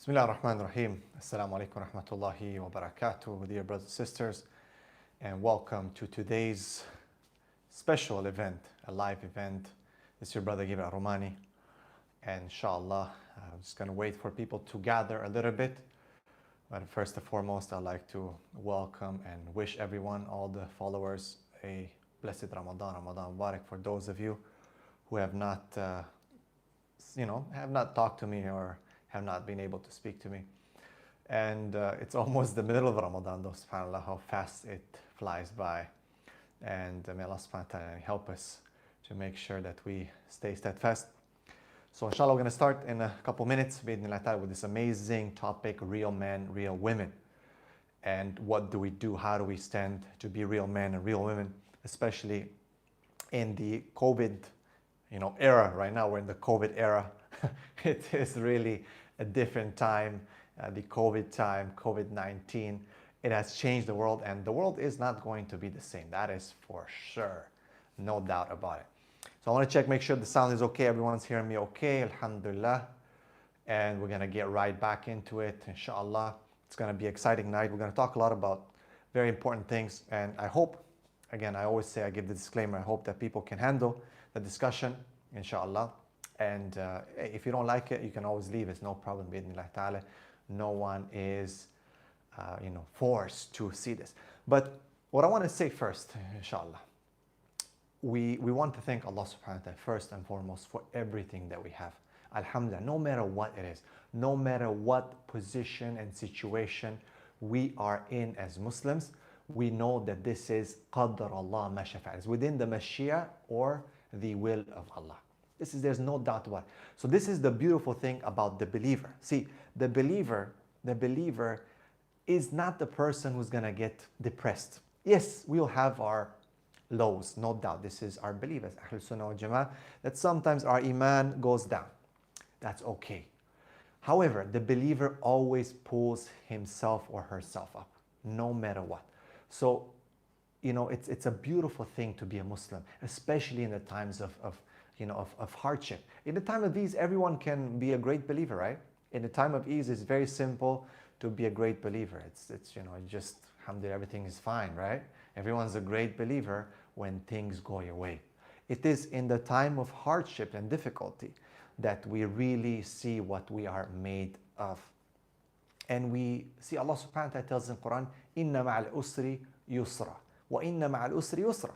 Bismillah ar-Rahman ar-Rahim. Assalamu alaikum wa rahmatullahi wa barakatuh, dear brothers and sisters, and welcome to today's special event, a live event. This is your brother Gibra Romani, and inshallah, I'm just going to wait for people to gather a little bit. But first and foremost, I'd like to welcome and wish everyone, all the followers, a blessed Ramadan, Ramadan Mubarak. For those of you who have not, have not talked to me or have not been able to speak to me. And it's almost the middle of Ramadan, though, subhanAllah, how fast it flies by. And may Allah subhanahu wa ta'ala help us to make sure that we stay steadfast. So inshallah, we're going to start in a couple minutes with this amazing topic, real men, real women. And what do we do? How do we stand to be real men and real women, especially in the COVID era. Right now, we're in the COVID era. It is really a different time, the COVID time, COVID-19. It has changed the world, and the world is not going to be the same. That is for sure, no doubt about it. So I want to check, make sure the sound is okay. Everyone's hearing me okay, alhamdulillah. And we're going to get right back into it, inshallah. It's going to be an exciting night. We're going to talk a lot about very important things, and I hope, again, I always say, I give the disclaimer, I hope that people can handle the discussion, inshallah. And if you don't like it, you can always leave. It's no problem, bi'idhnillah ta'ala. No one is, forced to see this. But what I want to say first, inshallah, we want to thank Allah subhanahu wa ta'ala first and foremost for everything that we have. Alhamdulillah, no matter what it is, no matter what position and situation we are in as Muslims, we know that this is qadar Allah ma shafa'a. It's within the mashia or the will of Allah. There's no doubt about it. So this is the beautiful thing about the believer. See, the believer is not the person who's going to get depressed. Yes, we'll have our lows, no doubt. This is our believers, Ahlul Sunnah wal Jama'ah, that sometimes our iman goes down. That's okay. However, the believer always pulls himself or herself up, no matter what. So, it's a beautiful thing to be a Muslim, especially in the times of hardship. In the time of ease, everyone can be a great believer, right? In the time of ease, it's very simple to be a great believer. It's just, alhamdulillah, everything is fine, right? Everyone's a great believer when things go your way. It is in the time of hardship and difficulty that we really see what we are made of. And we see Allah subhanahu wa ta'ala tells in Quran, Inna ma'al usri yusra, wa inna ma'al usri yusra.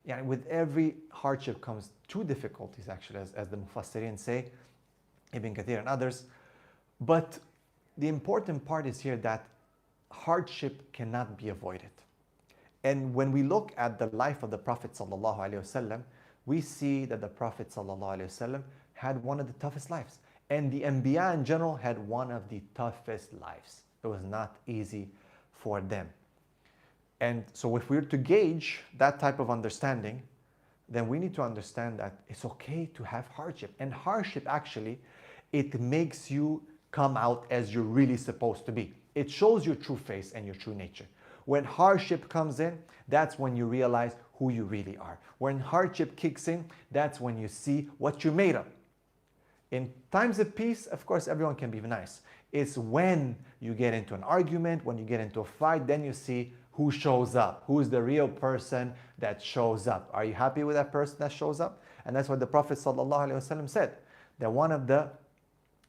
Yeah, with every hardship comes two difficulties, actually, as the Mufassirin say, Ibn Kathir and others. But the important part is here that hardship cannot be avoided. And when we look at the life of the Prophet ﷺ, we see that the Prophet ﷺ had one of the toughest lives. And the Anbiya in general had one of the toughest lives. It was not easy for them. And so if we're to gauge that type of understanding, then we need to understand that it's okay to have hardship. And hardship, actually, it makes you come out as you're really supposed to be. It shows your true face and your true nature. When hardship comes in, that's when you realize who you really are. When hardship kicks in, that's when you see what you're made of. In times of peace, of course, everyone can be nice. It's when you get into an argument, when you get into a fight, then you see who shows up, who's the real person that shows up. Are you happy with that person that shows up? And that's what the Prophet ﷺ said, that one of the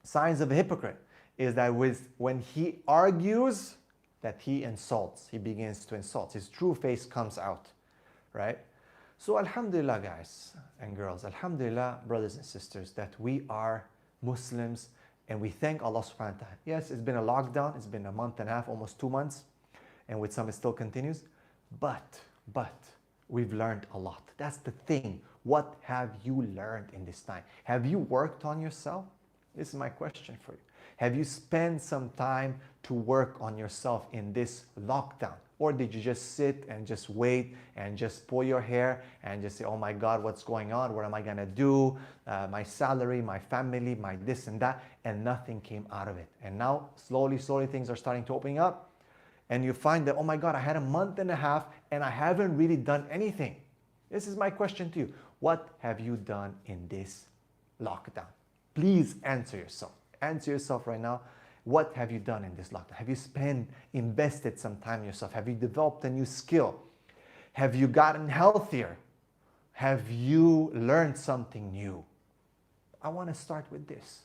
signs of a hypocrite is that when he argues, that he insults, he begins to insult. His true face comes out, right? So alhamdulillah, guys and girls, alhamdulillah, brothers and sisters, that we are Muslims, and we thank Allah subhanahu wa ta'ala. Yes, it's been a lockdown, it's been a month and a half, almost 2 months, and with some it still continues, but we've learned a lot. That's the thing. What have you learned in this time? Have you worked on yourself? This is my question for you. Have you spent some time to work on yourself in this lockdown? Or did you just sit and just wait and just pull your hair and just say, oh my God, what's going on? What am I gonna do? My salary, my family, my this and that, and nothing came out of it. And now, slowly, things are starting to open up. And you find that, oh my God, I had a month and a half and I haven't really done anything. This is my question to you. What have you done in this lockdown? Please answer yourself. Answer yourself right now What have you done in this lockdown? Have you invested some time in yourself? Have you developed a new skill? Have you gotten healthier? Have you learned something new? I want to start with this.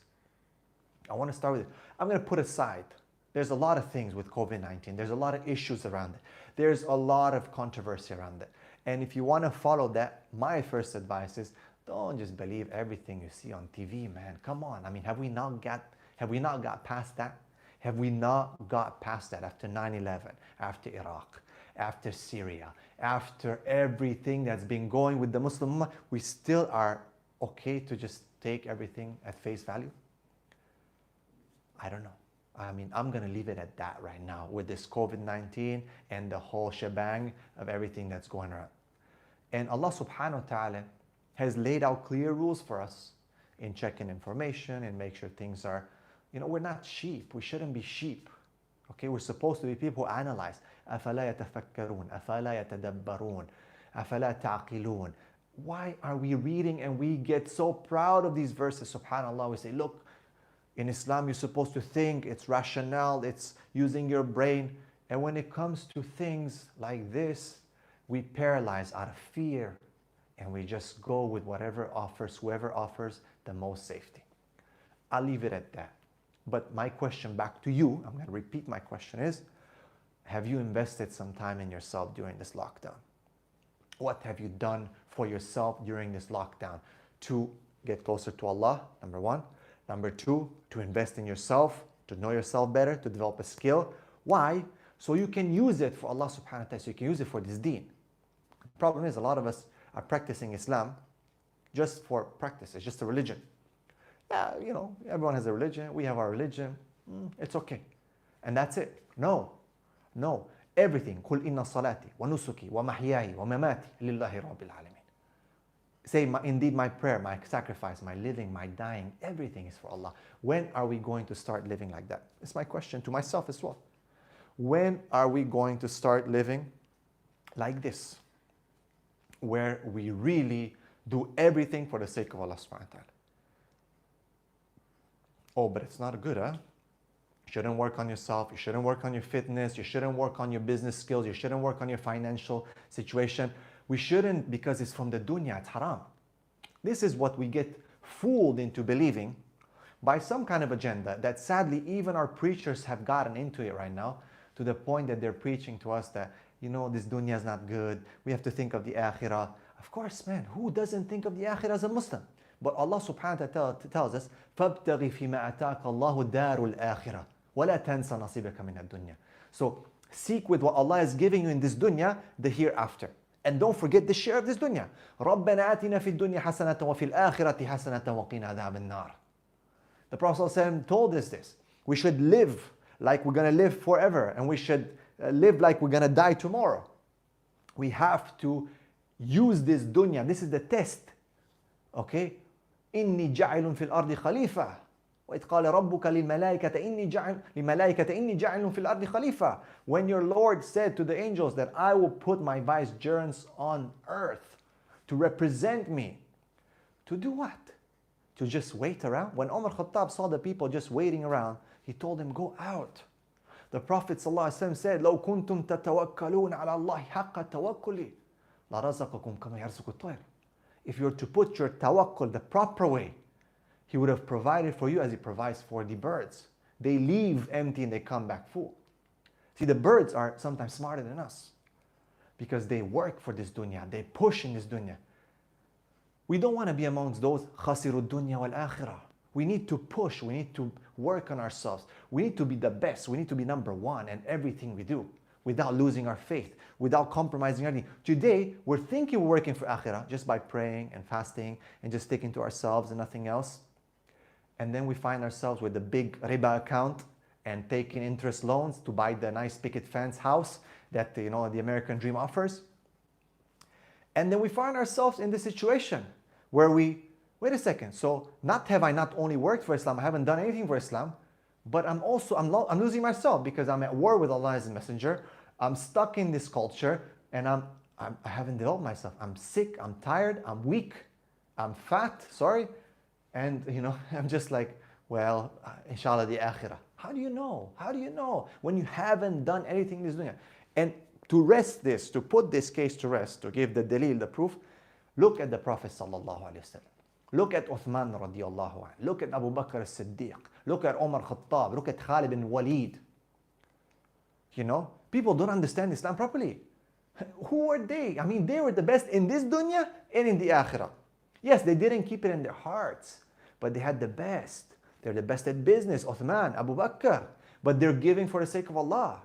I'm going to put aside. There's a lot of things with COVID-19. There's a lot of issues around it. There's a lot of controversy around it. And if you want to follow that, my first advice is don't just believe everything you see on TV, man. Come on. I mean, have we not got past that? Have we not got past that after 9/11, after Iraq, after Syria, after everything that's been going with the Muslim Ummah? We still are okay to just take everything at face value? I don't know. I mean, I'm going to leave it at that right now with this COVID-19 and the whole shebang of everything that's going around. And Allah subhanahu wa ta'ala has laid out clear rules for us in checking information and make sure things are, we're not sheep. We shouldn't be sheep. Okay, we're supposed to be people who analyze. أَفَلَا يَتَفَكَّرُونَ أَفَلَا يَتَدَبَّرُونَ أَفَلَا تَعْقِلُونَ. Why are we reading and we get so proud of these verses? Subhanallah, we say, look, in Islam, you're supposed to think, it's rational, it's using your brain. And when it comes to things like this, we paralyze out of fear and we just go with whoever offers the most safety. I'll leave it at that. But my question back to you, I'm going to repeat my question is, have you invested some time in yourself during this lockdown? What have you done for yourself during this lockdown to get closer to Allah, number one? Number two, to invest in yourself, to know yourself better, to develop a skill. Why? So you can use it for Allah subhanahu wa ta'ala, so you can use it for this deen. The problem is a lot of us are practicing Islam just for practice. It's just a religion. Yeah, everyone has a religion. We have our religion. It's okay. And that's it. No. Everything. قُلْ إِنَّ صَلَاتِي وَنُسُكِي وَمَحْيَاي وَمَمَاتِي لِلَّهِ رَبِّ الْعَالَمِينَ. Say, indeed, my prayer, my sacrifice, my living, my dying, everything is for Allah. When are we going to start living like that? It's my question to myself as well. When are we going to start living like this? Where we really do everything for the sake of Allah subhanahu wa ta'ala. Oh, but it's not good, huh? You shouldn't work on yourself. You shouldn't work on your fitness. You shouldn't work on your business skills. You shouldn't work on your financial situation. We shouldn't because it's from the dunya, it's haram. This is what we get fooled into believing by some kind of agenda that sadly even our preachers have gotten into it right now to the point that they're preaching to us that, this dunya is not good. We have to think of the akhirah. Of course, man, who doesn't think of the akhirah as a Muslim? But Allah subhanahu wa ta'ala tells us, فَابْتَغِ فِي مَا أَتَاكَ اللَّهُ دَارُ الْآخِرَةِ وَلَا تَنْسَ نَصِيبَكَ مِنَ الدُّنْيَا. So seek with what Allah is giving you in this dunya, the hereafter. And don't forget the share of this dunya. رَبَّنَا آتِنَا فِي الدُّنْيا حَسَنَةً وَفِي الْآخِرَةِ حَسَنَةً وَقِنَا عَذَابَ النَّارِ. The Prophet ﷺ told us this. We should live like we're going to live forever. And we should live like we're going to die tomorrow. We have to use this dunya. This is the test. Okay? إِنِّي جَعِلٌ فِي الْأَرْضِ خَلِيفَةً وَإِذْ قَالَ رَبُّكَ لِلْمَلَائِكَةِ إِنِّي جَعِلٌ فِي الْأَرْضِ خَلِيفَةً. When your Lord said to the angels that I will put my vicegerents on earth to represent me. To do what? To just wait around? When Umar Khattab saw the people just waiting around, he told them, go out. The Prophet ﷺ said, لو كنتم تتوكلون على الله حق توكلي لرزقكم كما يرزق الطير. If you were to put your tawakkul the proper way, He would have provided for you as He provides for the birds. They leave empty and they come back full. See, the birds are sometimes smarter than us because they work for this dunya. They push in this dunya. We don't want to be amongst those khasiru dunya wal akhirah. We need to push. We need to work on ourselves. We need to be the best. We need to be number one in everything we do without losing our faith, without compromising anything. Today, we're thinking we're working for akhirah just by praying and fasting and just sticking to ourselves and nothing else. And then we find ourselves with a big riba account and taking interest loans to buy the nice picket fence house that the American dream offers. And then we find ourselves in this situation where wait a second, so I not only worked for Islam, I haven't done anything for Islam, but I'm losing myself because I'm at war with Allah as a messenger. I'm stuck in this culture and I haven't developed myself. I'm sick, I'm tired, I'm weak, I'm fat, sorry. And I'm just like, well, inshallah the akhirah. How do you know? How do you know when you haven't done anything in this dunya? And to rest this, to put this case to rest, to give the dalil, the proof, look at the Prophet sallallahu alaihi wasallam. Look at Uthman radiallahu anh. Look at Abu Bakr as-Siddiq. Look at Umar Khattab. Look at Khalid bin Walid. You know, people don't understand Islam properly. Who were they? I mean, they were the best in this dunya and in the akhirah. Yes, they didn't keep it in their hearts, but they had the best. They're the best at business, Uthman, Abu Bakr, but they're giving for the sake of Allah.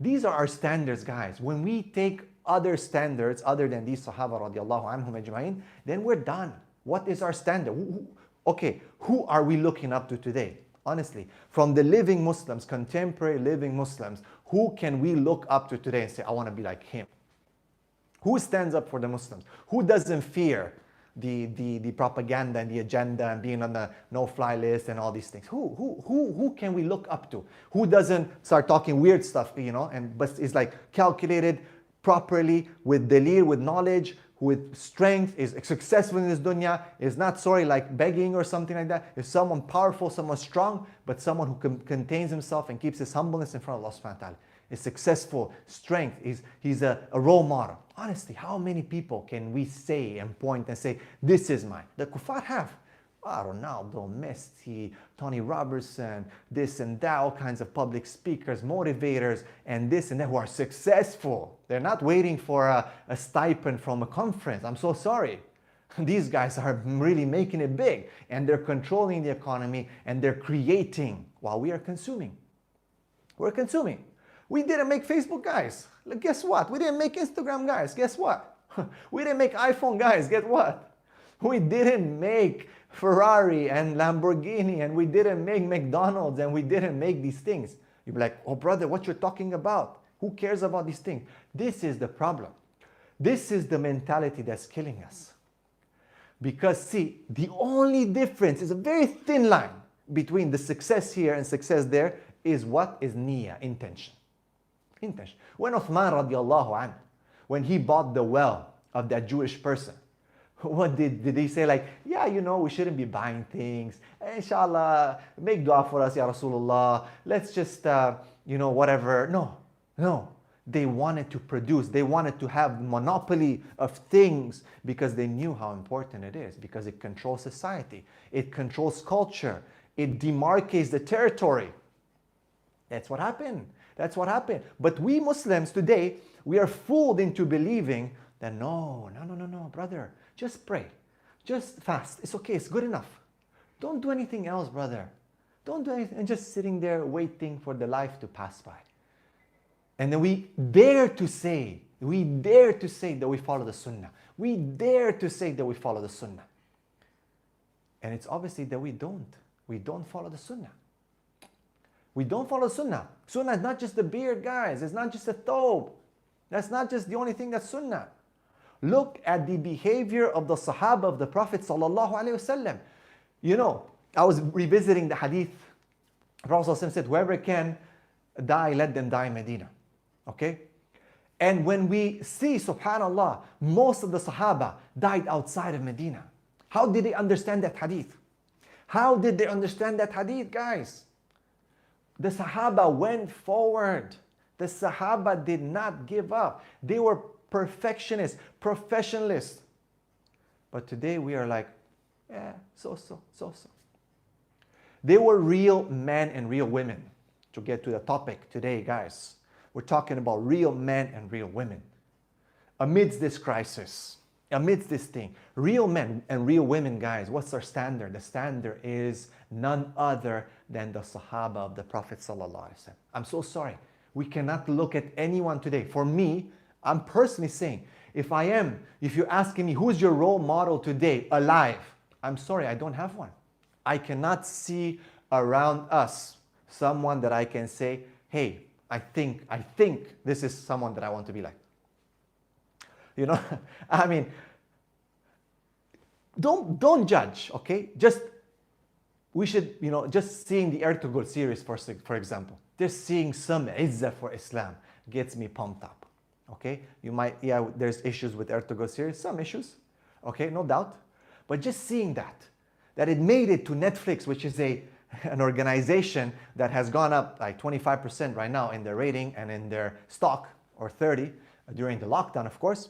These are our standards, guys. When we take other standards other than these Sahaba radiallahu anhum ajma'in, then we're done. What is our standard? Who are we looking up to today? Honestly, from the living Muslims, contemporary living Muslims, who can we look up to today and say, I want to be like him? Who stands up for the Muslims? Who doesn't fear the propaganda and the agenda and being on the no-fly list and all these things? Who can we look up to? Who doesn't start talking weird stuff, you know, but is like calculated properly with dalil, with knowledge, with strength, is successful in this dunya, is not sorry like begging or something like that, is someone powerful, someone strong, but someone who contains himself and keeps his humbleness in front of Allah subhanahu wa ta'ala. Is successful, strength, he's a role model. Honestly, how many people can we say and point and say, this is mine? The kuffar have. Ronaldo, Messi, Tony Robertson, this and that, all kinds of public speakers, motivators, and this and that who are successful. They're not waiting for a stipend from a conference. I'm so sorry. These guys are really making it big, and they're controlling the economy, and they're creating while we are consuming. We're consuming. We didn't make Facebook, guys. Guess what? We didn't make Instagram, guys. Guess what? We didn't make iPhone, guys. Guess what? We didn't make Ferrari and Lamborghini, and we didn't make McDonald's, and we didn't make these things. You'd be like, oh brother, what you're talking about? Who cares about these things? This is the problem. This is the mentality that's killing us. Because see, the only difference is a very thin line between the success here and success there is what is niyyah, intention. Intention. When Uthman radiallahu anhu, when he bought the well of that Jewish person, what did he say? Like, yeah, you know, we shouldn't be buying things. Inshallah, make dua for us, Ya Rasulullah. Let's just, you know, whatever. No. They wanted to produce. They wanted to have monopoly of things because they knew how important it is, because it controls society. It controls culture. It demarcates the territory. That's what happened. That's what happened. But we Muslims today, we are fooled into believing that no, brother. Just pray. Just fast. It's okay. It's good enough. Don't do anything else, brother. Don't do anything. And just sitting there waiting for the life to pass by. And then we dare to say that we follow the sunnah. We dare to say that we follow the sunnah. And it's obviously that we don't. We don't follow the sunnah. We don't follow sunnah. Sunnah is not just the beard, guys. It's not just a thobe. That's not just the only thing that's sunnah. Look at the behavior of the Sahaba of the Prophet sallallahu alaihi wasallam. You know, I was revisiting the hadith. The Prophet said, whoever can die, let them die in Medina. Okay? And when we see, subhanallah, most of the Sahaba died outside of Medina. How did they understand that hadith? How did they understand that hadith, guys? The Sahaba went forward. The Sahaba did not give up. They were perfectionists, professionalists. But today we are like, yeah, so. They were real men and real women. To get to the topic today, guys, we're talking about real men and real women. Amidst this crisis, amidst this thing, real men and real women, guys, what's our standard? The standard is none other than the Sahaba of the Prophet sallallahu alaihi wasallam. I'm so sorry. We cannot look at anyone today. For me, I'm personally saying, if you're asking me, who's your role model today, alive? I'm sorry, I don't have one. I cannot see around us someone that I can say, hey, I think this is someone that I want to be like. You know, I mean, don't judge, okay? We should, you know, just seeing the Ertugrul series, for example, just seeing some izzah for Islam gets me pumped up, okay? There's issues with Ertugrul series, some issues, okay, no doubt. But just seeing that it made it to Netflix, which is a an organization that has gone up like 25% right now in their rating and in their stock, or 30 during the lockdown, of course,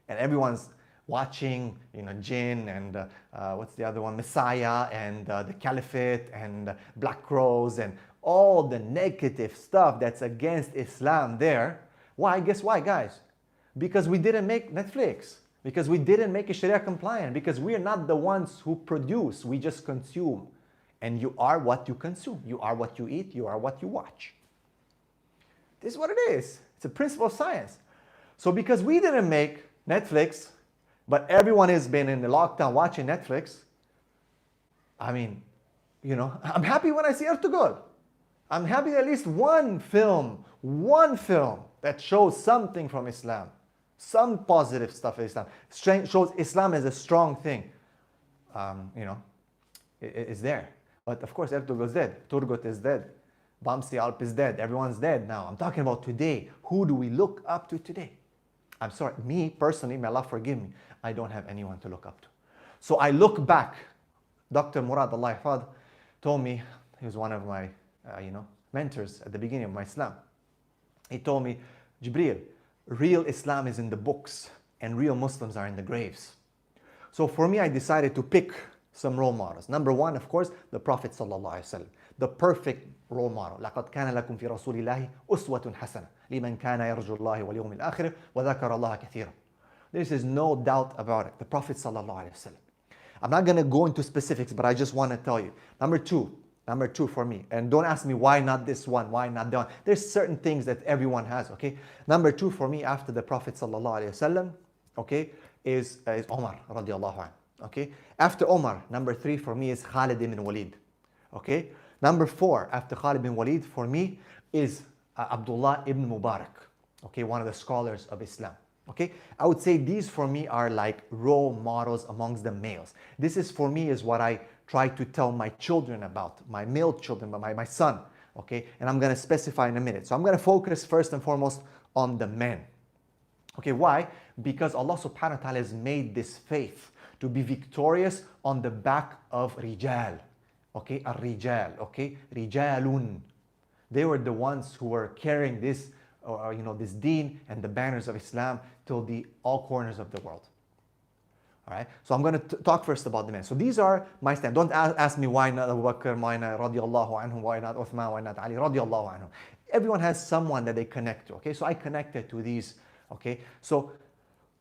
and everyone's watching, Jinn and what's the other one, Messiah and the Caliphate and Black Crows and all the negative stuff that's against Islam there. Why? Guess why, guys? Because we didn't make Netflix. Because we didn't make it Sharia compliant. Because we're not the ones who produce. We just consume. And you are what you consume. You are what you eat. You are what you watch. This is what it is. It's a principle of science. So because we didn't make Netflix, but everyone has been in the lockdown watching Netflix, I mean, I'm happy when I see Ertugrul. I'm happy at least one film that shows something from Islam, some positive stuff in Islam, shows Islam as a strong thing, is there. But of course, Ertugrul is dead. Turgut is dead. Bamsi Alp is dead. Everyone's dead now. I'm talking about today. Who do we look up to today? I'm sorry, me personally, may Allah forgive me, I don't have anyone to look up to. So I look back. Dr. Murad Allah Yahfad told me, he was one of my mentors at the beginning of my Islam. He told me, Jibreel, real Islam is in the books and real Muslims are in the graves. So for me, I decided to pick some role models. Number one, of course, the Prophet ﷺ, the perfect role model. لَقَدْ كَانَ لَكُمْ فِي رَسُولِ اللَّهِ أُسْوَةٌ حَسَنَةٌ لِمَنْ كَانَ يَرْجُو اللَّهِ وَالْيَوْمِ الْآخِرِ وَذَكَرَ اللَّهَ كَثِيرًا. There is no doubt about it. The Prophet ﷺ. I'm not going to go into specifics, but I just want to tell you. Number two for me, and don't ask me why not this one, why not that one. There's certain things that everyone has, okay? Number two for me after the Prophet ﷺ, okay, is Omar radiallahu anhu, okay? After Omar, number three for me is Khalid ibn Walid, okay? Number four after Khalid ibn Walid for me is Abdullah ibn Mubarak, okay, one of the scholars of Islam. Okay, I would say these for me are like role models amongst the males. This is for me is what I try to tell my children about, my male children, my son. Okay, and I'm going to specify in a minute. So I'm going to focus first and foremost on the men. Okay, why? Because Allah subhanahu wa ta'ala has made this faith to be victorious on the back of Rijal. Okay, Ar-Rijal. Okay, Rijalun. They were the ones who were carrying this this deen and the banners of Islam till all corners of the world. All right. So I'm going to talk first about the men. So these are my stand. Don't ask me why not Abu Bakr, why not radiallahu anhu, why not Uthman, why not Ali radiallahu anhu. Everyone has someone that they connect to. Okay. So I connected to these. Okay. So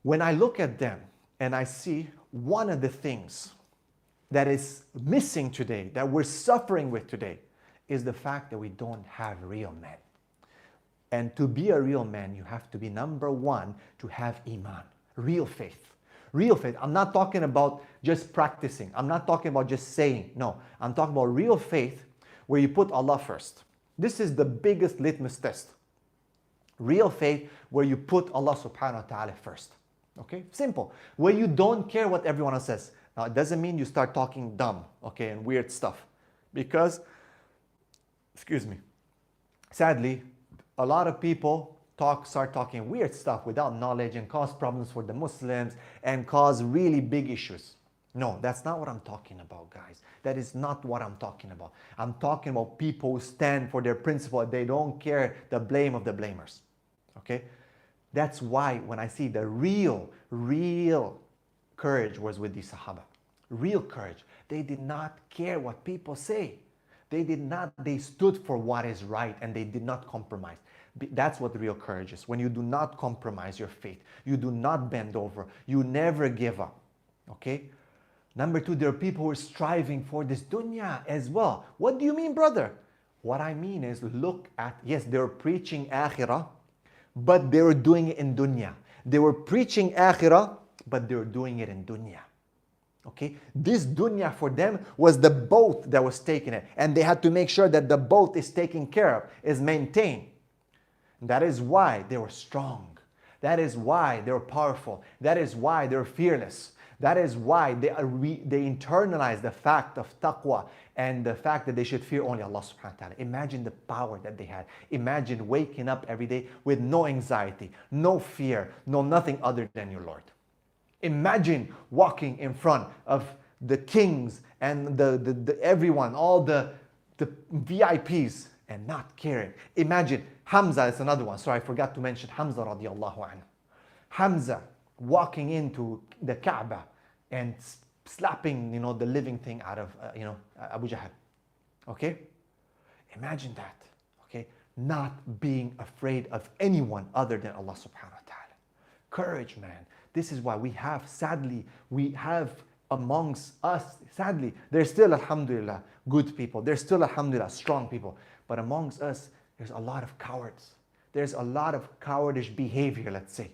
when I look at them and I see one of the things that is missing today, that we're suffering with today, is the fact that we don't have real men. And to be a real man, you have to be, number one, to have iman, real faith. Real faith. I'm not talking about just practicing. I'm not talking about just saying. No, I'm talking about real faith where you put Allah first. This is the biggest litmus test. Real faith where you put Allah subhanahu wa ta'ala first. Okay, simple. Where you don't care what everyone else says. Now, it doesn't mean you start talking dumb, okay, and weird stuff. Because, sadly, a lot of people start talking weird stuff without knowledge and cause problems for the Muslims and cause really big issues. No, that's not what I'm talking about, guys. That is not what I'm talking about. I'm talking about people who stand for their principle. They don't care the blame of the blamers. Okay? That's why when I see the real courage was with these Sahaba. Real courage. They did not care what people say. They stood for what is right and they did not compromise. That's what real courage is. When you do not compromise your faith, you do not bend over, you never give up. Okay? Number two, there are people who are striving for this dunya as well. What do you mean, brother? What I mean is, look at, yes, they were preaching akhirah, but they were doing it in dunya. They were preaching akhirah, but they were doing it in dunya. Okay, this dunya for them was the boat that was taking it, and they had to make sure that the boat is taken care of, is maintained. That is why they were strong. That is why they were powerful. That is why they were fearless. That is why they internalized the fact of taqwa and the fact that they should fear only Allah subhanahu wa ta'ala. Imagine the power that they had. Imagine waking up every day with no anxiety, no fear, no nothing other than your Lord. Imagine walking in front of the kings and the everyone, all the the VIPs and not caring. Imagine, Hamza is another one. Sorry, I forgot to mention Hamza radiallahu anhu. Hamza walking into the Kaaba and slapping, the living thing out of, Abu Jahl. Okay? Imagine that. Okay? Not being afraid of anyone other than Allah subhanahu wa ta'ala. Courage, man. This is why we have amongst us, sadly, there's still, alhamdulillah, good people. There's still, alhamdulillah, strong people. But amongst us, there's a lot of cowards. There's a lot of cowardish behavior, let's say.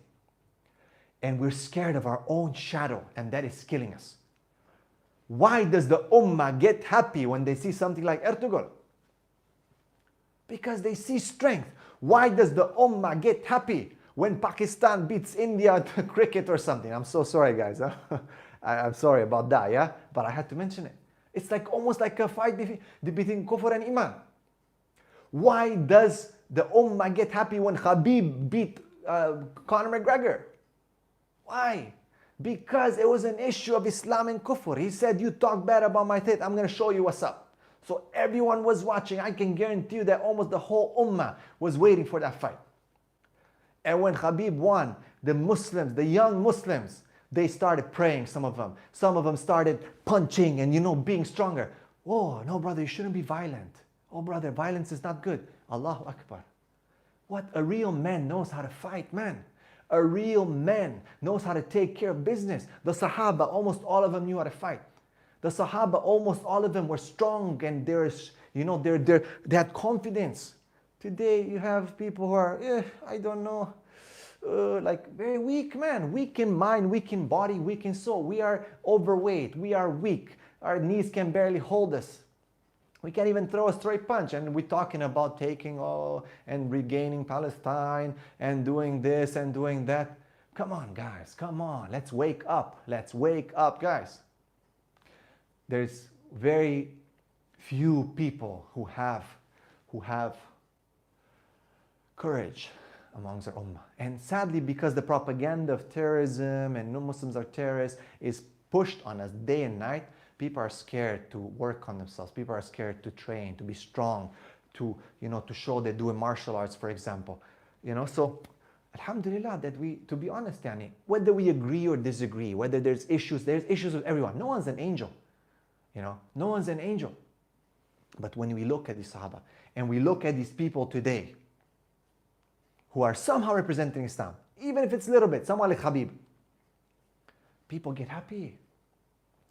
And we're scared of our own shadow, and that is killing us. Why does the ummah get happy when they see something like Ertugrul? Because they see strength. Why does the ummah get happy when Pakistan beats India at cricket or something? I'm so sorry, guys. Huh? I'm sorry about that, yeah? But I had to mention it. It's like almost like a fight between kufr and iman. Why does the ummah get happy when Khabib beat Conor McGregor? Why? Because it was an issue of Islam and kufr. He said, you talk bad about my faith, I'm going to show you what's up. So everyone was watching. I can guarantee you that almost the whole ummah was waiting for that fight. And when Khabib won, the Muslims, the young Muslims, they started praying, some of them. Some of them started punching and, being stronger. Oh, no, brother, you shouldn't be violent. Oh, brother, violence is not good. Allahu Akbar. What? A real man knows how to fight, man. A real man knows how to take care of business. The Sahaba, almost all of them knew how to fight. The Sahaba, almost all of them were strong and they had confidence. Today you have people who are, I don't know, like very weak, man. Weak in mind, weak in body, weak in soul. We are overweight. We are weak. Our knees can barely hold us. We can't even throw a straight punch. And we're talking about taking and regaining Palestine and doing this and doing that. Come on, guys. Come on. Let's wake up. Let's wake up, guys. There's very few people who have courage amongst our ummah. And sadly, because the propaganda of terrorism and non-Muslims are terrorists is pushed on us day and night, people are scared to work on themselves. People are scared to train, to be strong, to show they're doing martial arts, for example. So alhamdulillah that to be honest, Yani, whether we agree or disagree, whether there's issues with everyone. No one's an angel. No one's an angel. But when we look at the Sahaba and we look at these people today who are somehow representing Islam, even if it's a little bit, someone like Khabib, people get happy.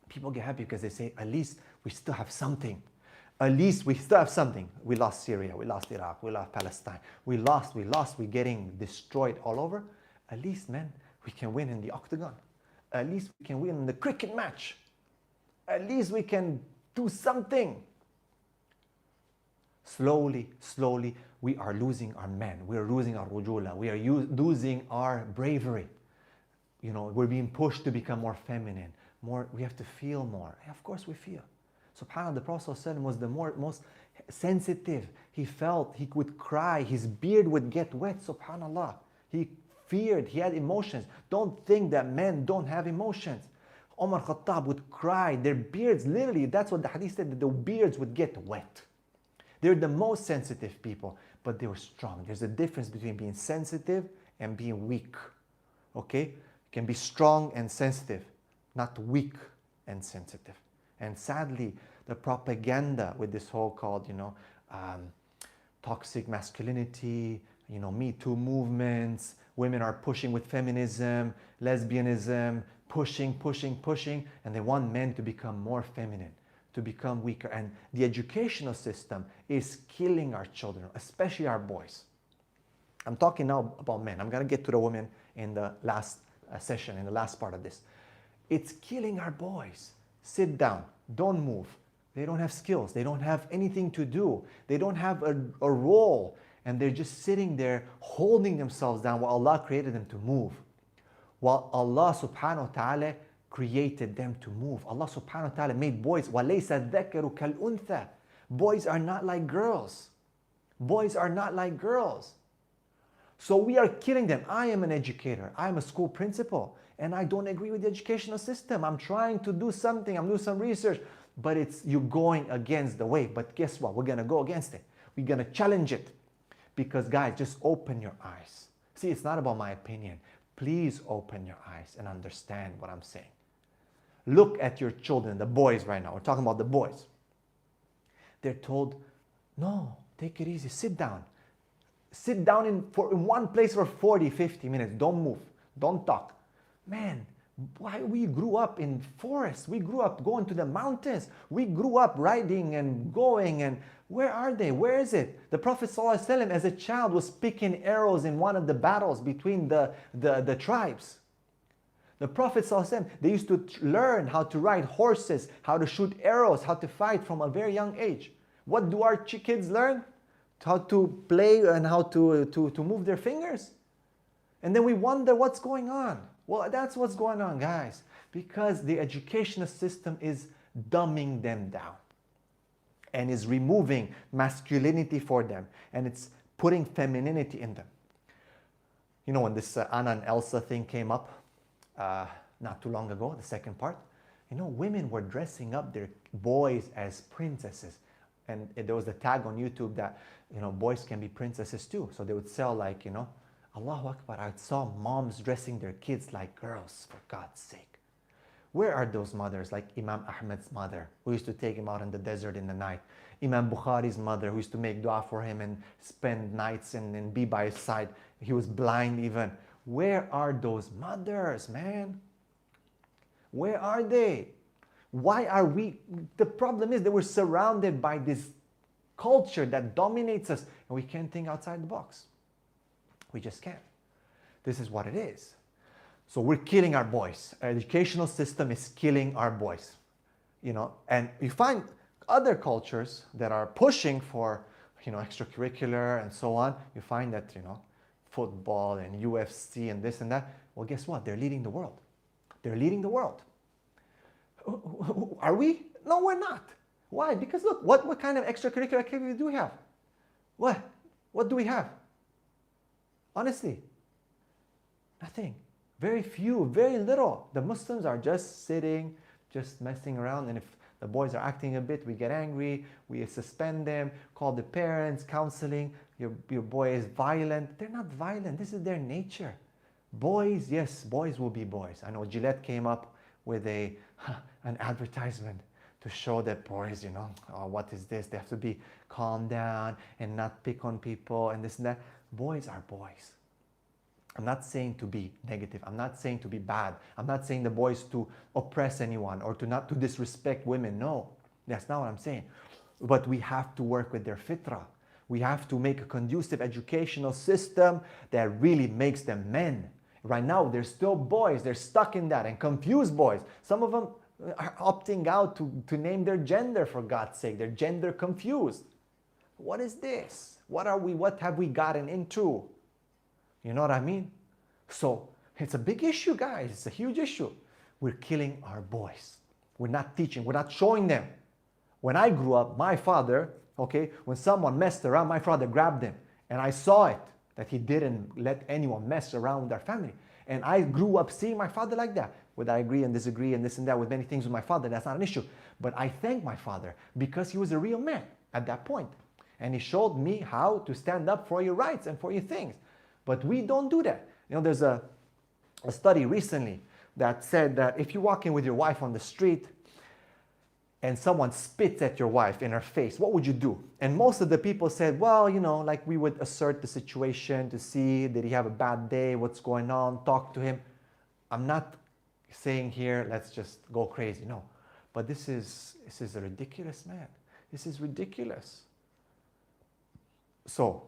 People get happy because they say, at least we still have something. At least we still have something. We lost Syria, we lost Iraq, we lost Palestine. We lost, we're getting destroyed all over. At least, man, we can win in the octagon. At least we can win in the cricket match. At least we can do something. Slowly, we are losing our men. We are losing our rujula. We are losing our bravery. We're being pushed to become more feminine. We have to feel more. Of course we feel. SubhanAllah, the Prophet ﷺ was the most sensitive. He felt, he would cry, his beard would get wet, SubhanAllah. He feared, he had emotions. Don't think that men don't have emotions. Umar Khattab would cry, their beards, literally, that's what the hadith said, that the beards would get wet. They're the most sensitive people, but they were strong. There's a difference between being sensitive and being weak. Okay? You can be strong and sensitive, not weak and sensitive. And sadly, the propaganda with this whole called, toxic masculinity, Me Too movements, women are pushing with feminism, lesbianism, pushing, and they want men to become more feminine, to become weaker. And the educational system is killing our children, especially our boys. I'm talking now about men. I'm going to get to the women in the last session, in the last part of this. It's killing our boys. Sit down. Don't move. They don't have skills. They don't have anything to do. They don't have a role. And they're just sitting there holding themselves down while Allah created them to move. While Allah subhanahu wa ta'ala created them to move. Allah subhanahu wa ta'ala made boys. وَلَيْسَ الذَّكَرُ كَالْأُنْثَى. Boys are not like girls. Boys are not like girls. So we are killing them. I am an educator. I am a school principal. And I don't agree with the educational system. I'm trying to do something. I'm doing some research. but it's you going against the wave. But guess what? We're going to go against it. We're going to challenge it. Because guys, just open your eyes. See, it's not about my opinion. Please open your eyes and understand what I'm saying. Look at your children, the boys right now. We're talking about the boys. They're told, no, take it easy, sit down. Sit down in one place for 40, 50 minutes. Don't move, don't talk. Man, why we grew up in forests. We grew up going to the mountains. We grew up riding and going, and where are they? Where is it? The Prophet ﷺ as a child was picking arrows in one of the battles between the tribes. The Prophet ﷺ, they used to learn how to ride horses, how to shoot arrows, how to fight from a very young age. What do our kids learn? How to play and how to move their fingers. And then we wonder what's going on. Well, that's what's going on, guys. Because the educational system is dumbing them down. And is removing masculinity for them. And it's putting femininity in them. You know, when this Anna and Elsa thing came up, not too long ago, the second part, you know, women were dressing up their boys as princesses. And there was a tag on YouTube that, you know, boys can be princesses too. So they would sell like, you know, Allahu Akbar. I saw moms dressing their kids like girls, for God's sake. Where are those mothers, like Imam Ahmed's mother, who used to take him out in the desert in the night? Imam Bukhari's mother, who used to make dua for him and spend nights and be by his side. He was blind even. Where are those mothers, man? Where are they? Why are we? The problem is that we're surrounded by this culture that dominates us and we can't think outside the box. We just can't. This is what it is. So we're killing our boys. Our educational system is killing our boys. You know, and you find other cultures that are pushing for, you know, extracurricular and so on. You find that, you know, football and UFC and this and that. Well, guess what? They're leading the world. They're leading the world. Are we? No, we're not. Why? Because look, what kind of extracurricular activity do we have? What? What do we have? Honestly, nothing. Very few, very little. The Muslims are just sitting, just messing around, and if the boys are acting a bit, we get angry, we suspend them, call the parents, counseling. Your boy is violent. They're not violent. This is their nature. Boys, yes, boys will be boys. I know Gillette came up with an advertisement to show that boys, you know, oh, what is this? They have to be calm down and not pick on people and this and that. Boys are boys. I'm not saying to be negative. I'm not saying to be bad. I'm not saying the boys to oppress anyone or to disrespect women. No, that's not what I'm saying. But we have to work with their fitrah. We have to make a conducive educational system that really makes them men. Right now, they're still boys. They're stuck in that and confused boys. Some of them are opting out to name their gender, for God's sake. They're gender confused. What is this? What are we? What have we gotten into? You know what I mean? So it's a big issue, guys. It's a huge issue. We're killing our boys. We're not teaching. We're not showing them. When I grew up, my father, okay, when someone messed around, my father grabbed him. And I saw it, that he didn't let anyone mess around with our family. And I grew up seeing my father like that. Whether I agree and disagree and this and that with many things with my father, that's not an issue. But I thank my father because he was a real man at that point. And he showed me how to stand up for your rights and for your things. But we don't do that. You know, there's a study recently that said that if you walk in with your wife on the street and someone spits at your wife in her face, what would you do? And most of the people said, well, you know, like we would assert the situation to see, did he have a bad day? What's going on? Talk to him. I'm not saying here, let's just go crazy. No. But this is ridiculous, man. This is ridiculous. So,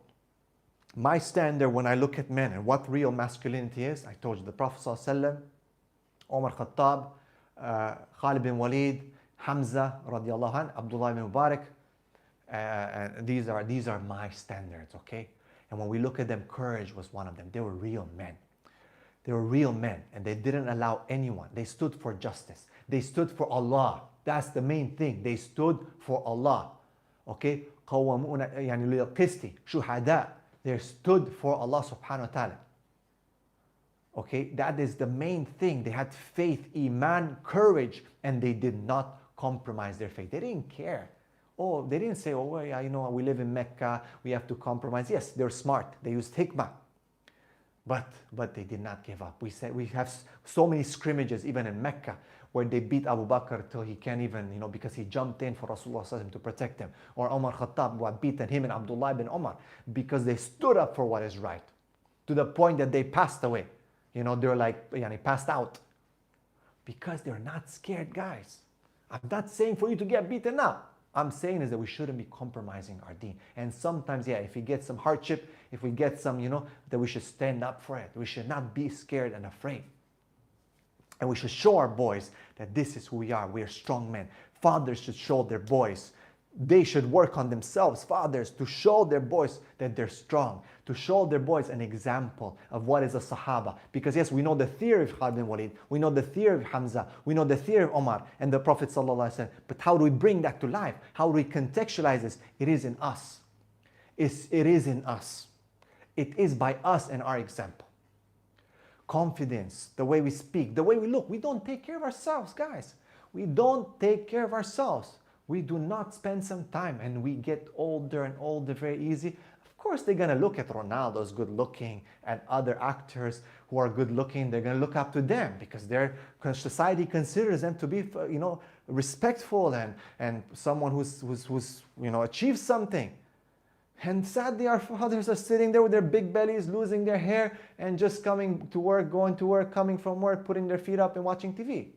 my standard when I look at men and what real masculinity is, I told you the Prophet ﷺ, Umar Khattab, Khalid bin Walid, Hamza radiallahu anh, Abdullah ibn Mubarak, and these are my standards, okay? And when we look at them, courage was one of them. They were real men. They were real men and they didn't allow anyone. They stood for justice. They stood for Allah. That's the main thing. They stood for Allah, okay? قوامون يعني للقسط شهداء. They stood for Allah subhanahu wa ta'ala. Okay, that is the main thing. They had faith, iman, courage, and they did not compromise their faith. They didn't care. Oh, they didn't say, oh, well, yeah, we live in Mecca, we have to compromise. Yes, they're smart. They used hikmah. But they did not give up. We have so many scrimmages, even in Mecca, where they beat Abu Bakr till he can't even, because he jumped in for Rasulullah to protect him. Or Umar Khattab, who had beaten him and Abdullah ibn Umar, because they stood up for what is right. To the point that they passed away. They're like, passed out. Because they're not scared, guys. I'm not saying for you to get beaten up. I'm saying is that we shouldn't be compromising our deen. And sometimes, if we get some hardship, if we get some, that we should stand up for it. We should not be scared and afraid. And we should show our boys that this is who we are. We are strong men. Fathers should show their boys. They should work on themselves, fathers, to show their boys that they're strong, to show their boys an example of what is a Sahaba. Because yes, we know the theory of Khalid bin Walid, we know the theory of Hamza, we know the theory of Omar and the Prophet ﷺ, but how do we bring that to life? How do we contextualize this? It is in us. It is in us. It is by us and our example. Confidence, the way we speak, the way we look. We don't take care of ourselves, guys. We don't take care of ourselves. We do not spend some time, and we get older and older very easy. Of course, they're going to look at Ronaldo's good looking and other actors who are good looking. They're going to look up to them because society considers them to be, respectful and someone who's achieved something. And sadly, our fathers are sitting there with their big bellies, losing their hair, and just coming to work, going to work, coming from work, putting their feet up and watching TV.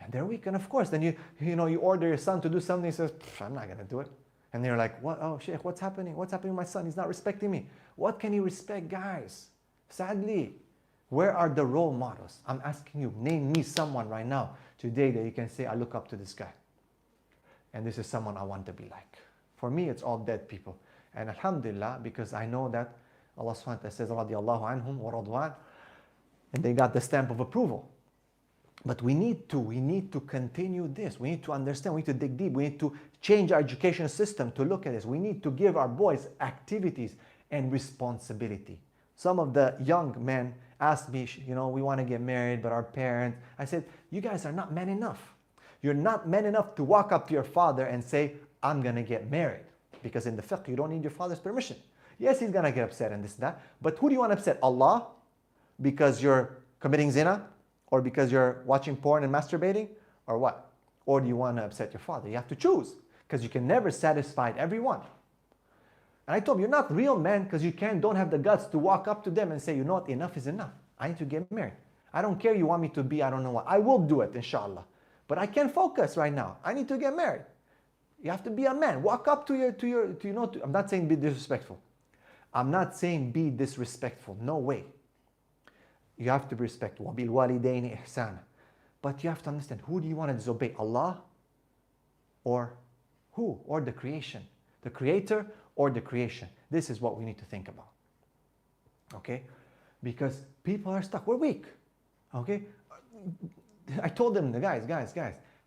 And they're weak, and of course, then you order your son to do something, he says, I'm not going to do it. And they're like, what? Oh, Sheikh, what's happening? What's happening with my son? He's not respecting me. What can he respect, guys? Sadly, where are the role models? I'm asking you, name me someone right now, today, that you can say, I look up to this guy. And this is someone I want to be like. For me, it's all dead people. And alhamdulillah, because I know that Allah subhanahu wa ta'ala says, radiyallahu anhum wa radwan, and they got the stamp of approval. But we need to continue this. We need to understand, we need to dig deep. We need to change our education system to look at this. We need to give our boys activities and responsibility. Some of the young men asked me, we want to get married, but our parents, I said, you guys are not men enough. You're not men enough to walk up to your father and say, I'm going to get married. Because in the fiqh, you don't need your father's permission. Yes, he's going to get upset and this and that. But who do you want to upset? Allah? Because you're committing zina? Or because you're watching porn and masturbating? Or what? Or do you want to upset your father? You have to choose. Because you can never satisfy everyone. And I told him, you're not real men because you don't have the guts to walk up to them and say, you know what, enough is enough. I need to get married. I don't care you want me to be, I don't know what. I will do it, inshallah. But I can't focus right now. I need to get married. You have to be a man. Walk up I'm not saying be disrespectful. I'm not saying be disrespectful. No way. You have to be respectful. وَبِالْوَالِدَيْنِ إِحْسَانًا. But you have to understand, who do you want to disobey? Allah? Or who? Or the creation? The creator or the creation? This is what we need to think about. Okay? Because people are stuck. We're weak. Okay? I told them, guys,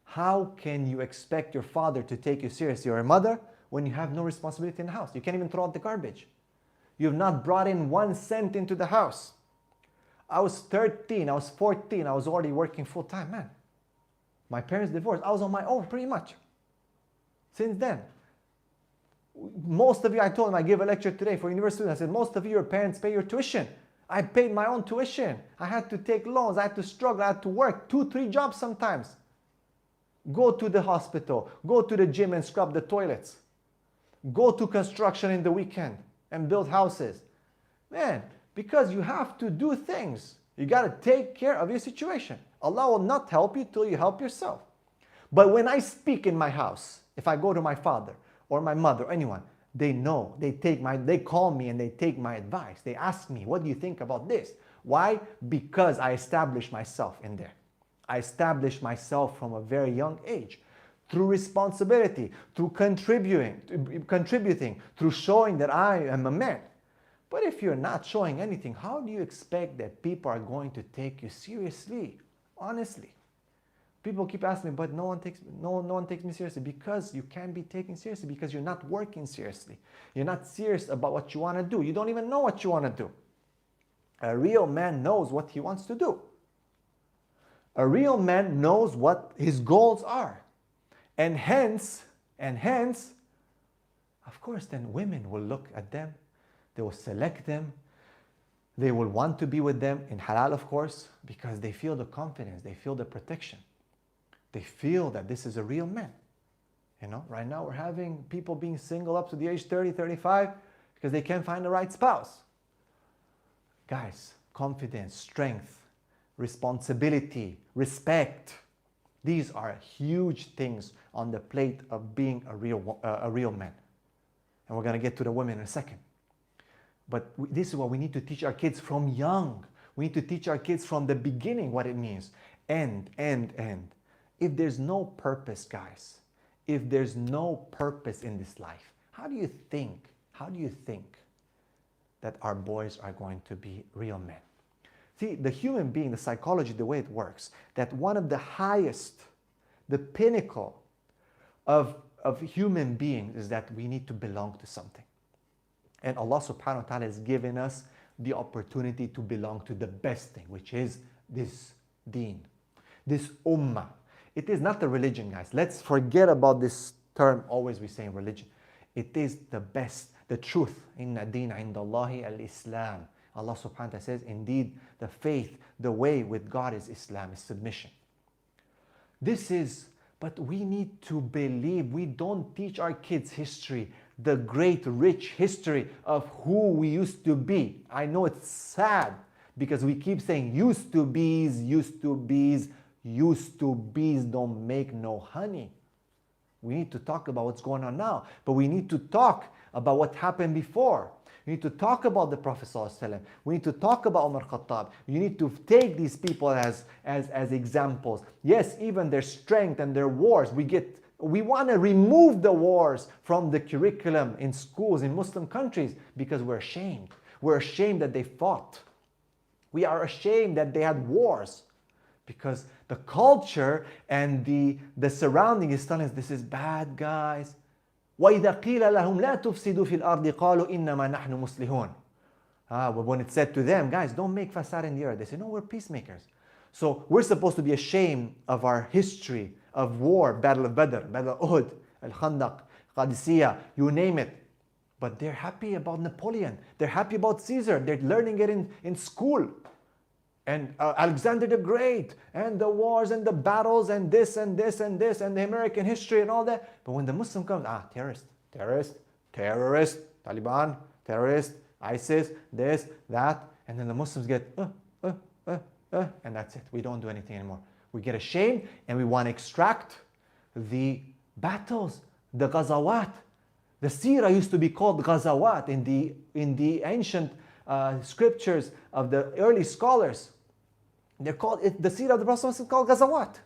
how can you expect your father to take you seriously or your mother when you have no responsibility in the house? You can't even throw out the garbage. You have not brought in 1 cent into the house. I was 13, I was 14, I was already working full time, man. My parents divorced, I was on my own pretty much. Since then. Most of you, I told them, I gave a lecture today for university students, I said, most of you, your parents pay your tuition. I paid my own tuition. I had to take loans, I had to struggle, I had to work 2-3 jobs sometimes. Go to the hospital, go to the gym and scrub the toilets. Go to construction in the weekend and build houses. Man, because you have to do things. You got to take care of your situation. Allah will not help you till you help yourself. But when I speak in my house, if I go to my father or my mother or anyone, they know, they call me and they take my advice. They ask me, what do you think about this? Why? Because I established myself in there. I established myself from a very young age. Through responsibility, through contributing, through showing that I am a man. But if you're not showing anything, how do you expect that people are going to take you seriously? Honestly. People keep asking me, but no one takes me seriously. Because you can't be taken seriously, because you're not working seriously. You're not serious about what you want to do. You don't even know what you want to do. A real man knows what he wants to do. A real man knows what his goals are. And hence, of course, then women will look at them, they will select them, they will want to be with them in halal, of course, because they feel the confidence, they feel the protection. They feel that this is a real man. You know, right now we're having people being single up to the age 30, 35 because they can't find the right spouse. Guys, confidence, strength, responsibility, respect. These are huge things on the plate of being a real man. And we're going to get to the women in a second. But this is what we need to teach our kids from young. We need to teach our kids from the beginning what it means. And. If there's no purpose, guys, if there's no purpose in this life, how do you think that our boys are going to be real men? See, the human being, the psychology, the way it works, that one of the highest, the pinnacle of human beings is that we need to belong to something. And Allah subhanahu wa ta'ala has given us the opportunity to belong to the best thing, which is this deen, this ummah. It is not the religion, guys. Let's forget about this term, always we say in religion. It is the best, the truth. Inna deen indallahi al-Islam. Allah subhanahu wa ta'ala says, indeed, the faith, the way with God is Islam, is submission. But we need to believe. We don't teach our kids history, the great, rich history of who we used to be. I know it's sad because we keep saying used to be's, used to be's. Used to be's don't make no honey. We need to talk about what's going on now, but we need to talk about what happened before. We need to talk about the Prophet ﷺ. We need to talk about Umar Khattab. You need to take these people as examples. Yes, even their strength and their wars. We want to remove the wars from the curriculum in schools in Muslim countries because we're ashamed. We're ashamed that they fought. We are ashamed that they had wars. Because the culture and the surrounding is telling us this is bad, guys. وَإِذَا قِيلَ لَهُمْ لَا تُفْسِدُوا فِي الْأَرْضِ قَالُوا إِنَّمَا نَحْنُ مُصْلِحُونَ. But when it said to them, guys, don't make fasad in the earth, they say, no, we're peacemakers. So we're supposed to be ashamed of our history of war, Battle of Badr, Battle of Uhud, Al-Khandaq, Qadisiyah, you name it. But they're happy about Napoleon. They're happy about Caesar. They're learning it in school. And Alexander the Great, and the wars and the battles and this and this and this and the American history and all that. But when the Muslim comes, terrorist, Taliban, terrorist, ISIS, this, that, and then the Muslims get, and that's it. We don't do anything anymore. We get ashamed and we want to extract the battles, the ghazawat. The seerah used to be called ghazawat in the ancient scriptures of the early scholars. They're called, the seerah of the Prophet is called ghazawat.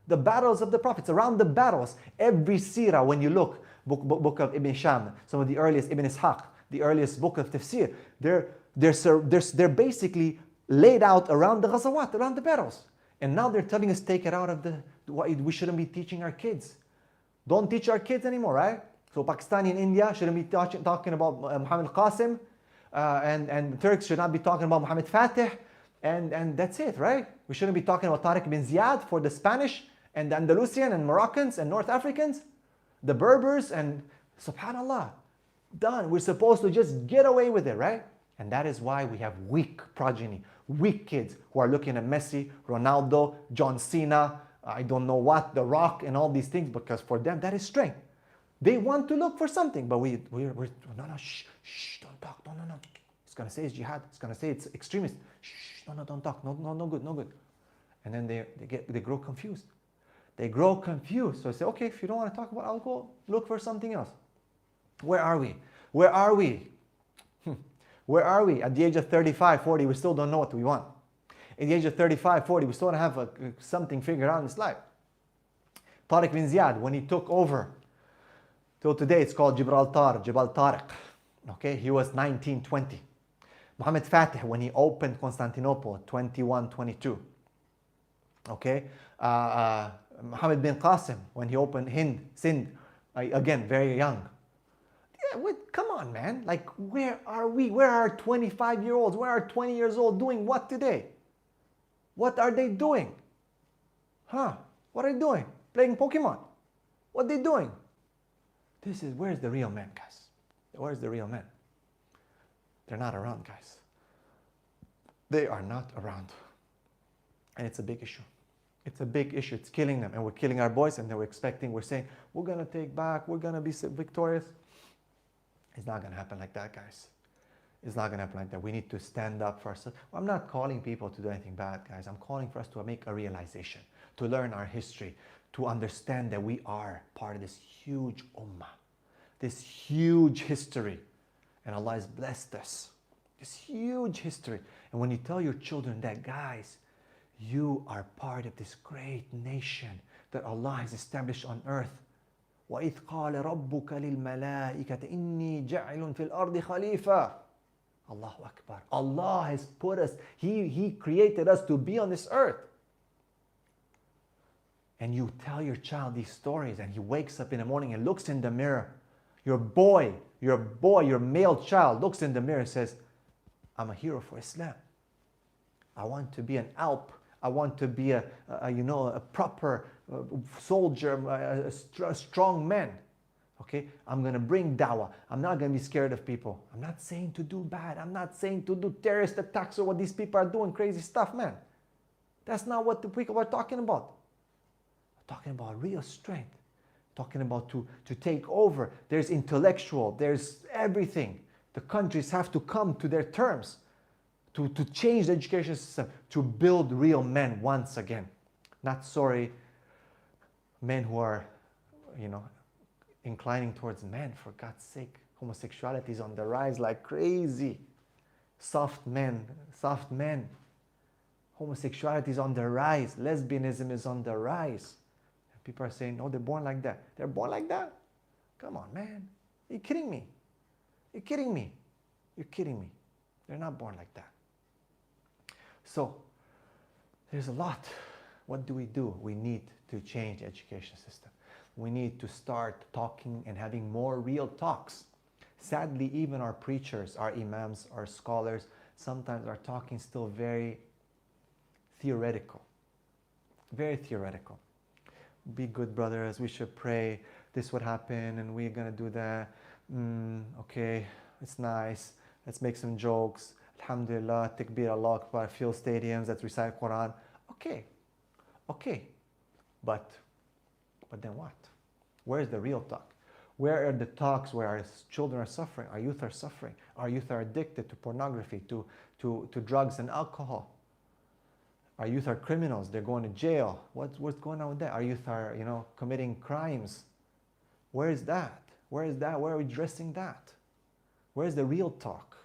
The battles of the prophets, around the battles. Every seerah, when you look, book of Ibn Sham, some of the earliest, Ibn Ishaq, the earliest book of tafsir, they're basically laid out around the ghazawat, around the battles. And now they're telling us take it out of we shouldn't be teaching our kids. Don't teach our kids anymore, right? So Pakistani and India shouldn't be talking about Muhammad Qasim, and Turks should not be talking about Muhammad Fatih, and that's it, right? We shouldn't be talking about Tariq bin Ziyad for the Spanish and the Andalusian and Moroccans and North Africans, the Berbers, and subhanallah, done. We're supposed to just get away with it, right? And that is why we have weak progeny, weak kids who are looking at Messi, Ronaldo, John Cena, I don't know what, The Rock, and all these things, because for them that is strength. They want to look for something, but we're no, shh, don't talk, no. It's gonna say it's jihad. It's gonna say it's extremist. Shh, no, don't talk, no good. And then they grow confused. They grow confused. So I say, okay, if you don't want to talk about, I'll go look for something else. Where are we? Where are we? At the age of 35, 40, we still don't know what we want. At the age of 35, 40, we still don't have something figured out in this life. Tariq bin Ziyad, when he took over, till today it's called Gibraltar, Jabal Tariq. Okay, he was 19, 20. Muhammad Fatih, when he opened Constantinople, 21, 22. Okay, Muhammad bin Qasim, when he opened Sind, again, very young. Yeah, come on, man. Like, where are we? Where are 25-year-olds? Where are 20 years old doing what today? What are they doing? What are they doing? Playing Pokemon. What are they doing? Where's the real men, guys? Where's the real men? They're not around, guys. They are not around. And it's a big issue. It's a big issue. It's killing them. And we're killing our boys, and then we're saying, we're going to take back, we're going to be victorious. It's not going to happen like that, guys. It's not going to happen like that. We need to stand up for ourselves. Well, I'm not calling people to do anything bad, guys. I'm calling for us to make a realization, to learn our history, to understand that we are part of this huge ummah, this huge history. And Allah has blessed us. This huge history. And when you tell your children that, guys, you are part of this great nation that Allah has established on earth. وَإِذْ قَالَ رَبُّكَ لِلْمَلَائِكَةِ إِنِّي جَعِلٌ فِي الْأَرْضِ خَلِيفَةً. Allahu Akbar. Allah has put us, He created us to be on this earth. And you tell your child these stories, and he wakes up in the morning and looks in the mirror. Your male child looks in the mirror and says, I'm a hero for Islam. I want to be an Alp. I want to be a proper soldier, a strong man. Okay, I'm going to bring dawah. I'm not going to be scared of people. I'm not saying to do bad. I'm not saying to do terrorist attacks or what these people are doing, crazy stuff, man. That's not what the people are talking about. We're talking about real strength. Talking about to take over. There's intellectual. There's everything. The countries have to come to their terms to change the education system, to build real men once again. Not sorry men who are, inclining towards men, for God's sake. Homosexuality is on the rise like crazy. Soft men. Homosexuality is on the rise. Lesbianism is on the rise. And people are saying, no, they're born like that. They're born like that? Come on, man. Are you kidding me? You're kidding me. You're kidding me. They're not born like that. So, there's a lot. What do? We need to change the education system. We need to start talking and having more real talks. Sadly, even our preachers, our imams, our scholars, sometimes are talking still very theoretical. Very theoretical. Be good, brothers. We should pray. This would happen, and we're going to do that. Okay, it's nice. Let's make some jokes. Alhamdulillah, takbir, Allah Akbar, fill stadiums, let's recite Quran. Okay. But then what? Where's the real talk? Where are the talks where our children are suffering, our youth are suffering, our youth are addicted to pornography, to drugs and alcohol? Our youth are criminals, they're going to jail. What's going on with that? Our youth are, committing crimes. Where is that? Where are we addressing that? Where's the real talk?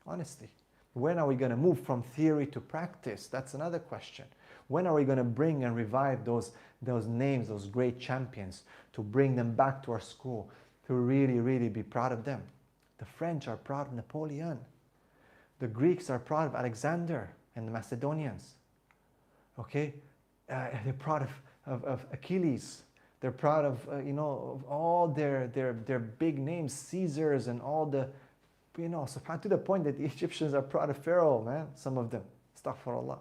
Honestly. When are we going to move from theory to practice? That's another question. When are we going to bring and revive those names, those great champions, to bring them back to our school, to really, really be proud of them? The French are proud of Napoleon. The Greeks are proud of Alexander and the Macedonians. Okay? They're proud of Achilles. They're proud of, of all their big names, Caesars and all the, to the point that the Egyptians are proud of Pharaoh, man, some of them. Astaghfirullah.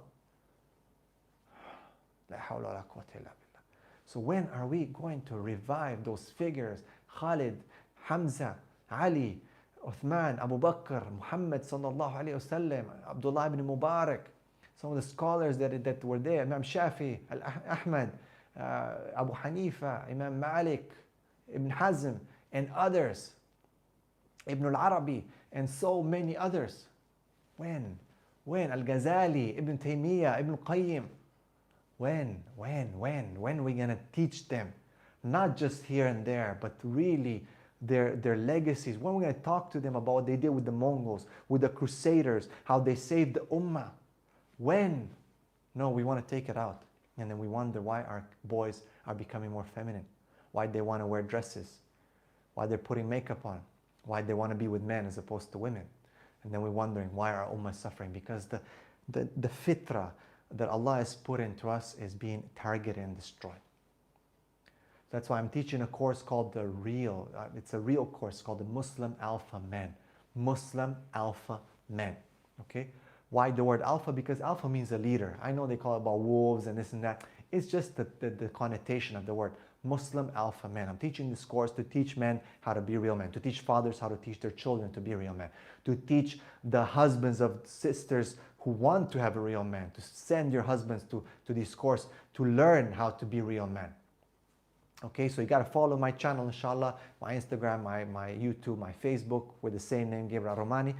So when are we going to revive those figures? Khalid, Hamza, Ali, Uthman, Abu Bakr, Muhammad sallallahu alayhi wasallam, Abdullah ibn Mubarak, some of the scholars that were there, Imam Shafi, Ahmad, Abu Hanifa, Imam Malik, Ibn Hazm, and others, Ibn al-Arabi, and so many others. When? Al-Ghazali, Ibn Taymiyyah, Ibn Qayyim. When are we going to teach them? Not just here and there, but really their legacies. When are we going to talk to them about what they did with the Mongols, with the Crusaders, how they saved the Ummah? When? No, we want to take it out. And then we wonder why our boys are becoming more feminine, why they want to wear dresses, why they're putting makeup on, why they want to be with men as opposed to women. And then we're wondering why our ummah is suffering, because the fitrah that Allah has put into us is being targeted and destroyed. That's why I'm teaching a course called it's a real course called the Muslim Alpha Men. Muslim Alpha Men. Okay? Why the word alpha? Because alpha means a leader. I know they call it about wolves and this and that. It's just the connotation of the word. Muslim alpha men. I'm teaching this course to teach men how to be real men, to teach fathers how to teach their children to be real men, to teach the husbands of sisters who want to have a real man, to send your husbands to this course to learn how to be real men. Okay, so you got to follow my channel, inshallah, my Instagram, my YouTube, my Facebook with the same name, Gabriel Romani,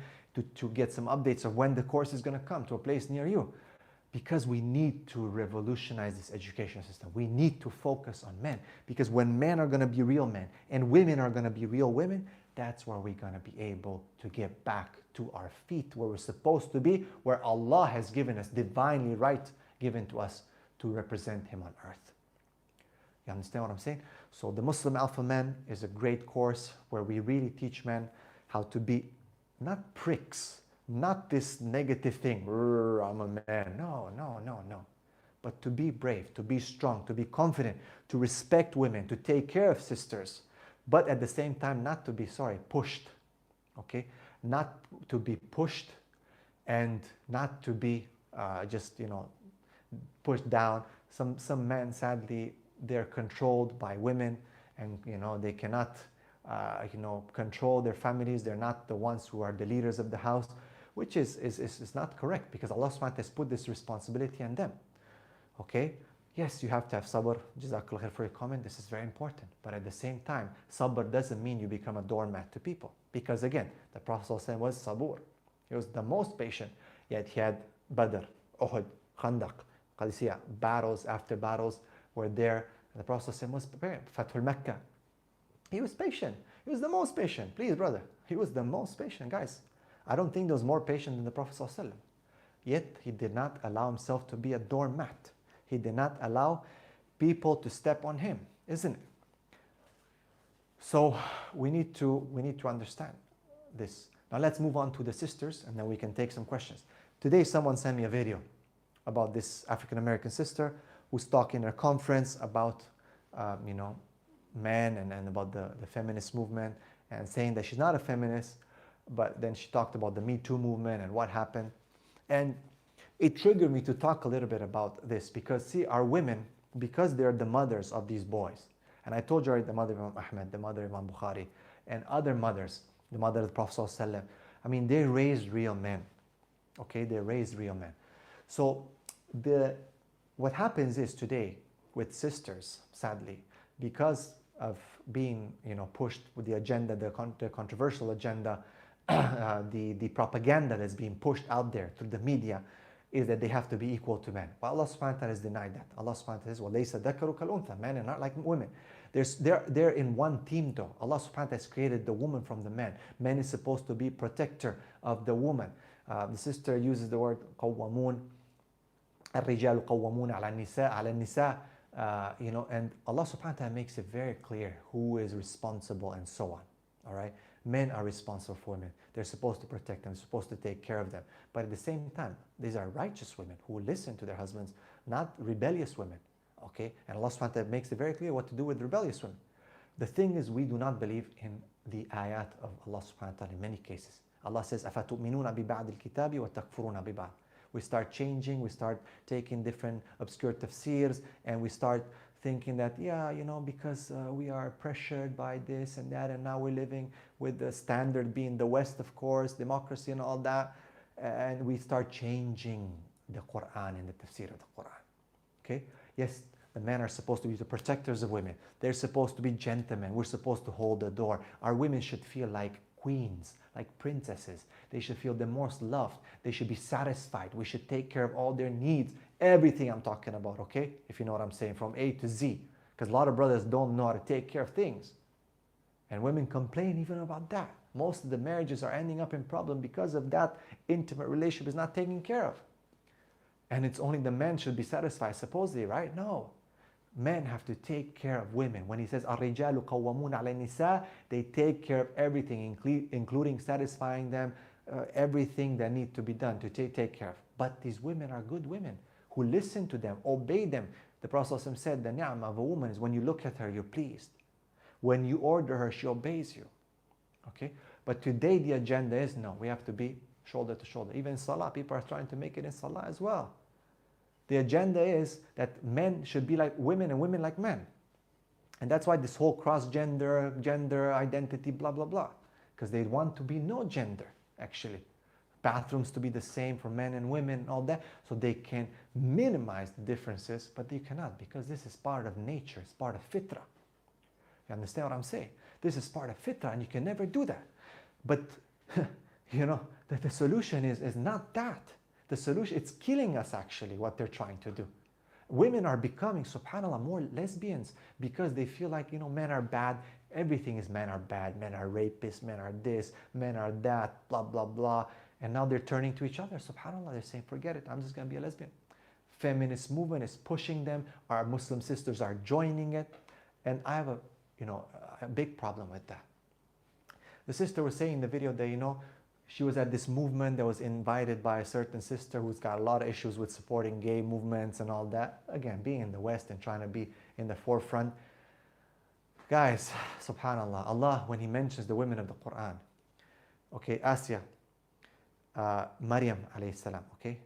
to get some updates of when the course is going to come to a place near you. Because we need to revolutionize this education system. We need to focus on men. Because when men are going to be real men and women are going to be real women, that's where we're going to be able to get back to our feet, where we're supposed to be, where Allah has given us, divinely right given to us to represent Him on earth. You understand what I'm saying? So the Muslim Alpha Man is a great course where we really teach men how to be not pricks, not this negative thing, I'm a man. No. But to be brave, to be strong, to be confident, to respect women, to take care of sisters, but at the same time not to be, pushed. Okay? Not to be pushed and not to be pushed down. Some men, sadly, they're controlled by women, and they cannot control their families. They're not the ones who are the leaders of the house, which is not correct, because Allah subhanahu wa ta'ala has put this responsibility on them. Okay? Yes, you have to have sabr. Jazakallah khair for your comment. This is very important. But at the same time, sabr doesn't mean you become a doormat to people. Because again, the Prophet ﷺ was sabur. He was the most patient. Yet he had Badr, Uhud, Khandaq, Qadisiyah, battles after battles were there. And the Prophet ﷺ was prepared. Fathul Mecca. He was patient. He was the most patient. Please, brother. He was the most patient, guys. I don't think there was more patient than the Prophet ﷺ. Yet he did not allow himself to be a doormat. He did not allow people to step on him, isn't it? So we need to understand this. Now let's move on to the sisters, and then we can take some questions. Today someone sent me a video about this African American sister who's talking at a conference about men and about the feminist movement, and saying that she's not a feminist, but then she talked about the Me Too movement and what happened. And it triggered me to talk a little bit about this, because see, our women, because they're the mothers of these boys, and I told you already, the mother of Imam Ahmed, the mother of Imam Bukhari, and other mothers, the mother of the Prophet ﷺ, I mean, they raised real men. Okay, they raised real men. So what happens is today with sisters, sadly, because of being pushed with the agenda, the controversial agenda, the propaganda that's being pushed out there through the media, is that they have to be equal to men. But Allah subhanahu wa ta'ala has denied that. Allah subhanahu wa ta'ala says, وَلَيْسَ ذَكَرُ كَالْأُنْثَى. Men are not like women. They're in one team though. Allah subhanahu wa ta'ala has created the woman from the man. Man is supposed to be protector of the woman. The sister uses the word قَوَّمُونَ. الرِّجَالُ قَوَّمُونَ عَلَى النِّسَاءِ. And Allah subhanahu wa ta'ala makes it very clear who is responsible and so on. All right? Men are responsible for women. They're supposed to protect them, supposed to take care of them. But at the same time, these are righteous women who listen to their husbands, not rebellious women. Okay? And Allah subhanahu wa ta'ala makes it very clear what to do with rebellious women. The thing is, we do not believe in the ayat of Allah subhanahu wa ta'ala in many cases. Allah says, أَفَتُؤْمِنُونَ بِبَعْدِ الْكِتَابِ وَتَكْفُرُونَ بِبَعْدِ. We start changing, we start taking different obscure tafsirs, and we start thinking that, because we are pressured by this and that, and now we're living with the standard being the West, of course, democracy and all that, and we start changing the Quran and the tafsir of the Quran. Okay? Yes, the men are supposed to be the protectors of women. They're supposed to be gentlemen. We're supposed to hold the door. Our women should feel like queens, like princesses. They should feel the most loved. They should be satisfied. We should take care of all their needs. Everything I'm talking about, okay? If you know what I'm saying, from A to Z. Because a lot of brothers don't know how to take care of things. And women complain even about that. Most of the marriages are ending up in problem because of that intimate relationship is not taken care of. And it's only the men should be satisfied, supposedly, right? No. Men have to take care of women. When he says, الرِّجَالُ قَوَّمُونَ عَلَى النِّسَاءِ, they take care of everything, including satisfying them, everything that needs to be done to take care of. But these women are good women who listen to them, obey them. The Prophet ﷺ said, the ni'mah of a woman is when you look at her, you're pleased. When you order her, she obeys you. Okay? But today the agenda is, no, we have to be shoulder to shoulder. Even in Salah, people are trying to make it in Salah as well. The agenda is that men should be like women and women like men. And that's why this whole cross-gender, gender identity, blah, blah, blah. Because they want to be no gender, actually. Bathrooms to be the same for men and women and all that. So they can minimize the differences, but you cannot, because this is part of nature. It's part of fitrah. You understand what I'm saying? This is part of fitrah, and you can never do that. But, you know, the solution is not that. The solution, it's killing us actually, what they're trying to do. Women are becoming, subhanAllah, more lesbians because they feel like, you know, men are bad. Everything is men are bad. Men are rapists, men are this, men are that, blah, blah, blah. And now they're turning to each other. SubhanAllah, they're saying, forget it, I'm just going to be a lesbian. Feminist movement is pushing them. Our Muslim sisters are joining it. And I have a big problem with that. The sister was saying in the video that, you know, she was at this movement that was invited by a certain sister who's got a lot of issues with supporting gay movements and all that. Again, being in the West and trying to be in the forefront. Guys, subhanAllah, Allah, when He mentions the women of the Quran, okay, Asya, Maryam alayhi salam, okay,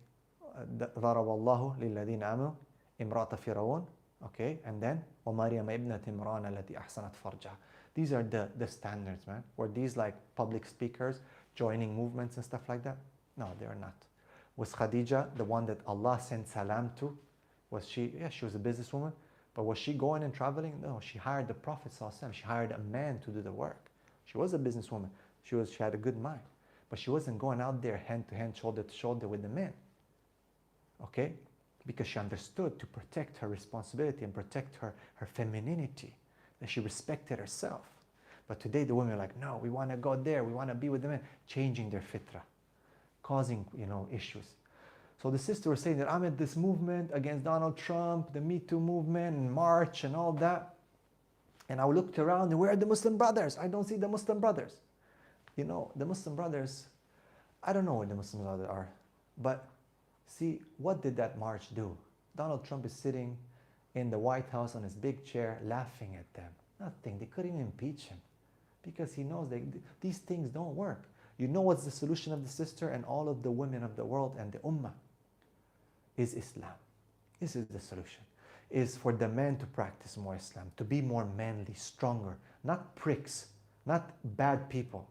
ضرب الله للذين آمنوا امرأة فرعون, okay, and then ومريم ابنة عمران التي أحسنت فرجها. These are the standards, man. Were these like public speakers joining movements and stuff like that? No, they are not. Was Khadija the one that Allah sent salam to? Was she? Yeah, she was a businesswoman. But was she going and traveling? No, she hired the Prophet ﷺ. She hired a man to do the work. She was a businesswoman. She had a good mind. But she wasn't going out there hand to hand, shoulder to shoulder with the men. Okay? Because she understood to protect her responsibility and protect her femininity. That she respected herself. But today the women are like, no, we want to go there, we want to be with the men, changing their fitrah, causing, you know, issues. So the sister was saying that I'm at this movement against Donald Trump, the Me Too movement, and March and all that. And I looked around and where are the Muslim brothers? I don't see the Muslim brothers. You know, the Muslim brothers, I don't know where the Muslim brothers are. But see, what did that march do? Donald Trump is sitting in the White House on his big chair laughing at them. Nothing. They couldn't even impeach him because he knows that these things don't work. You know what's the solution of the sister and all of the women of the world and the ummah? Is Islam. This is the solution. Is for the men to practice more Islam, to be more manly, stronger, not pricks, not bad people,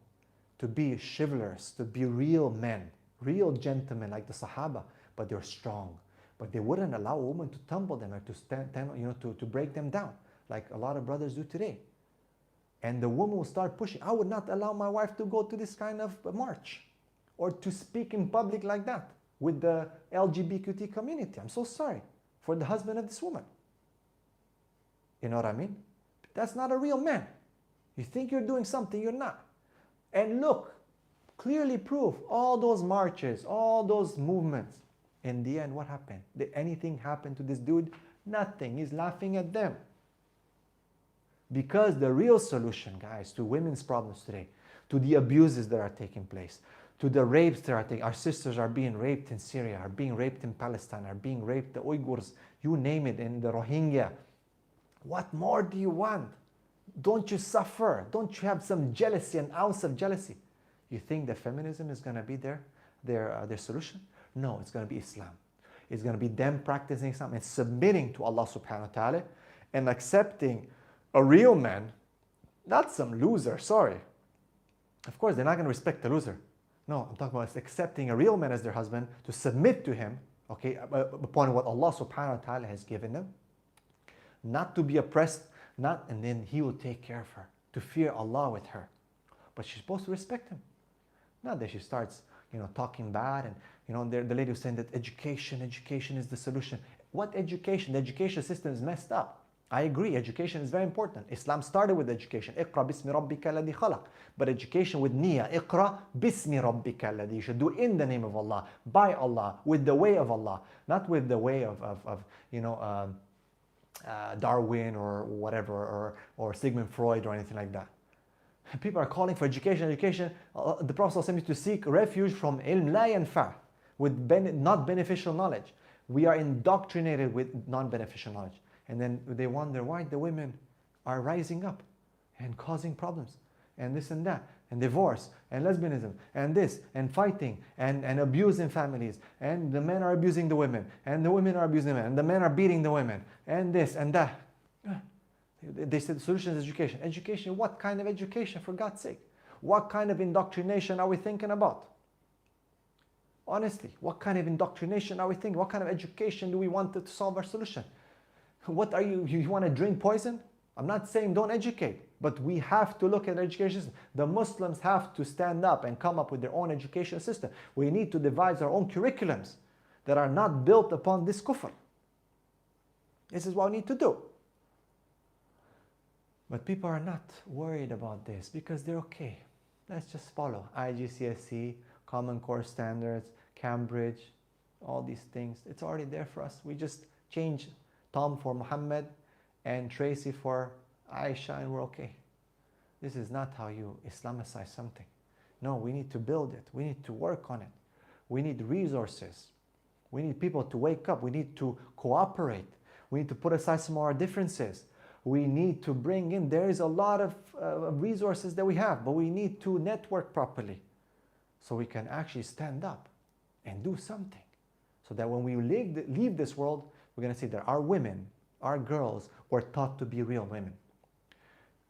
to be chivalrous, to be real men, real gentlemen like the Sahaba, but they're strong. But they wouldn't allow a woman to tumble them or to stand, you know, to break them down, like a lot of brothers do today. And the woman will start pushing. I would not allow my wife to go to this kind of march or to speak in public like that with the LGBTQ community. I'm so sorry for the husband of this woman. You know what I mean? That's not a real man. You think you're doing something, you're not. And look, clearly proof, all those marches, all those movements, in the end, what happened? Did anything happen to this dude? Nothing. He's laughing at them. Because the real solution, guys, to women's problems today, to the abuses that are taking place, to the rapes that are taking, our sisters are being raped in Syria, are being raped in Palestine, are being raped, the Uyghurs, you name it, in the Rohingya. What more do you want? Don't you suffer? Don't you have some jealousy, an ounce of jealousy? You think that feminism is going to be their solution? No, it's going to be Islam. It's going to be them practicing Islam and submitting to Allah subhanahu wa ta'ala and accepting a real man, not some loser, sorry. Of course, they're not going to respect the loser. No, I'm talking about accepting a real man as their husband, to submit to him, okay, upon what Allah subhanahu wa ta'ala has given them. Not to be oppressed, and then He will take care of her, to fear Allah with her. But she's supposed to respect him. Not that she starts, you know, talking bad and, you know, the lady was saying that education is the solution. What education? The education system is messed up. I agree, education is very important. Islam started with education. اقرأ باسم ربك الذي خلق. But education with niyyah. اقرأ باسم ربك الذي. You should do in the name of Allah, by Allah, with the way of Allah. Not with the way of you know, Darwin or whatever, or Sigmund Freud or anything like that. People are calling for education. The Prophet ﷺ used to seek refuge from ilm la yanfa, with not beneficial knowledge. We are indoctrinated with non-beneficial knowledge. And then they wonder why the women are rising up and causing problems and this and that and divorce and lesbianism and this and fighting and abuse in families, and the men are abusing the women and the women are abusing the men and the men are beating the women and this and that. They said the solution is education. Education, what kind of education, for God's sake? What kind of indoctrination are we thinking about? Honestly, what kind of indoctrination are we thinking? What kind of education do we want to solve our solution? What are you want to drink poison? I'm not saying don't educate, but we have to look at education system. The Muslims have to stand up and come up with their own education system. We need to devise our own curriculums that are not built upon this kufr. This is what we need to do. But people are not worried about this because they're okay. Let's just follow IGCSE, Common Core Standards, Cambridge, all these things. It's already there for us. We just change Tom for Muhammad and Tracy for Aisha and we're okay. This is not how you Islamicize something. No, we need to build it. We need to work on it. We need resources. We need people to wake up. We need to cooperate. We need to put aside some of our differences. We need to bring in, there is a lot of resources that we have, but we need to network properly so we can actually stand up and do something. So that when we leave this world, we're going to see that our women, our girls were taught to be real women.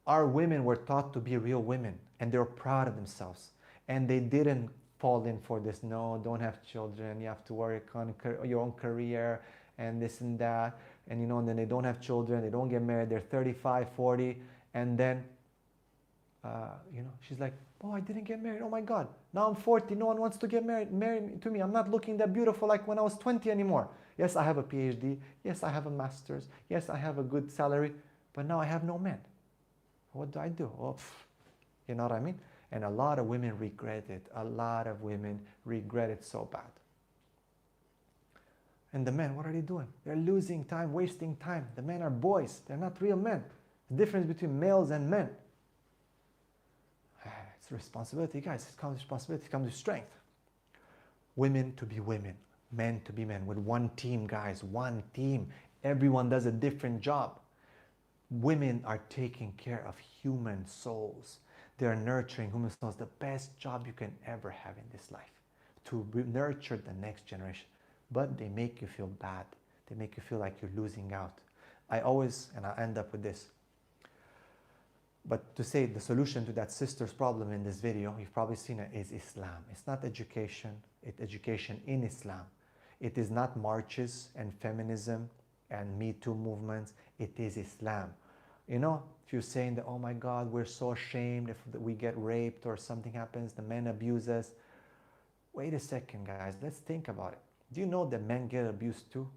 Our women were taught to be real women and they were proud of themselves. And they didn't fall in for this, no, don't have children, you have to work on your own career and this and that. And you know, and then they don't have children, they don't get married, they're 35, 40, and then, you know, she's like, oh, I didn't get married, oh my God, now I'm 40, no one wants to get married to me, I'm not looking that beautiful like when I was 20 anymore. Yes, I have a PhD, yes, I have a master's, yes, I have a good salary, but now I have no man. What do I do? Oh, you know what I mean? And a lot of women regret it, a lot of women regret it so bad. And the men, what are they doing? They're losing time, wasting time. The men are boys. They're not real men. The difference between males and men. It's a responsibility, guys. It comes with responsibility. It comes with strength. Women to be women. Men to be men. With one team, guys. One team. Everyone does a different job. Women are taking care of human souls. They're nurturing human souls. The best job you can ever have in this life. To nurture the next generation. But they make you feel bad. They make you feel like you're losing out. I always, and I end up with this, but to say the solution to that sister's problem in this video, you've probably seen it, is Islam. It's not education, it's education in Islam. It is not marches and feminism and Me Too movements, it is Islam. You know, if you're saying that, oh my God, we're so ashamed if we get raped or something happens, the men abuse us. Wait a second, guys, let's think about it. Do you know that men get abused too?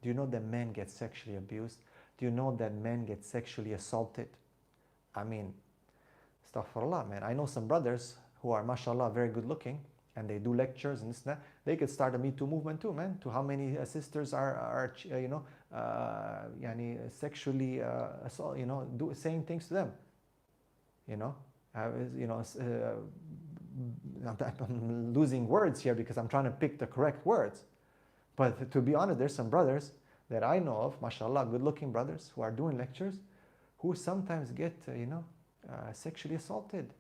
Do you know that men get sexually abused? Do you know that men get sexually assaulted? I mean, astaghfirullah, man. I know some brothers who are, mashallah, very good looking, and they do lectures and this and that. They could start a Me Too movement too, man. To how many sisters are you know, sexually, you know, saying things to them. You know, I'm losing words here because I'm trying to pick the correct words. But to be honest, there's some brothers that I know of, mashallah, good-looking brothers who are doing lectures, who sometimes get, sexually assaulted,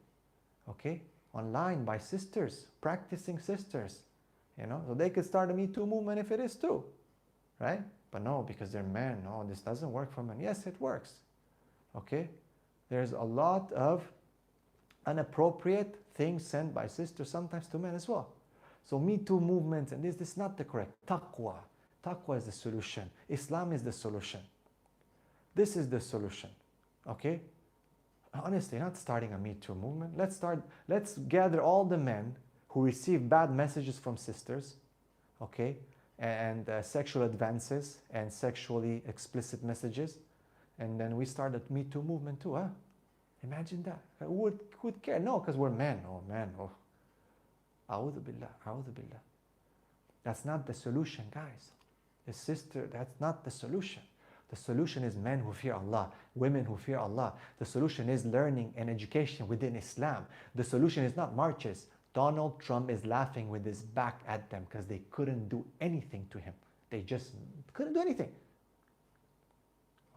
okay, online by sisters, practicing sisters, you know. So they could start a Me Too movement if it is too, right? But no, because they're men, no, this doesn't work for men. Yes, it works, okay? There's a lot of inappropriate things sent by sisters sometimes to men as well. So Me Too movements and this is not the correct. Taqwa. Taqwa is the solution. Islam is the solution. This is the solution. Okay? Honestly, not starting a Me Too movement. Let's gather all the men who receive bad messages from sisters, okay, and sexual advances and sexually explicit messages, and then we start a Me Too movement too, huh? Imagine that. Who would care? No, because we're men. Oh, man. Oh. A'udhu billah, a'udhu billah. That's not the solution, guys. The sister, that's not the solution. The solution is men who fear Allah, women who fear Allah. The solution is learning and education within Islam. The solution is not marches. Donald Trump is laughing with his back at them because they couldn't do anything to him. They just couldn't do anything.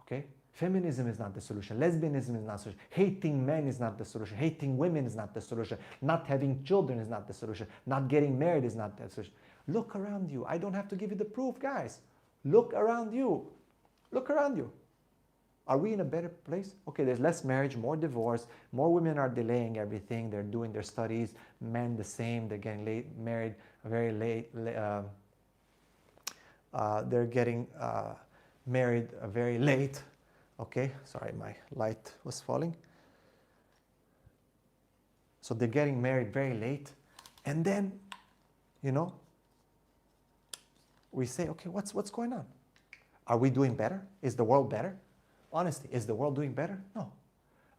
Okay? Feminism is not the solution. Lesbianism is not the solution. Hating men is not the solution. Hating women is not the solution. Not having children is not the solution. Not getting married is not the solution. Look around you. I don't have to give you the proof, guys. Look around you. Look around you. Are we in a better place? Okay, there's less marriage, more divorce, more women are delaying everything. They're doing their studies. Men the same. They're getting married very late. They're getting married very late. Okay, sorry, my light was falling. So they're getting married very late. And then, you know, we say, okay, what's going on? Are we doing better? Is the world better? Honestly, is the world doing better? No.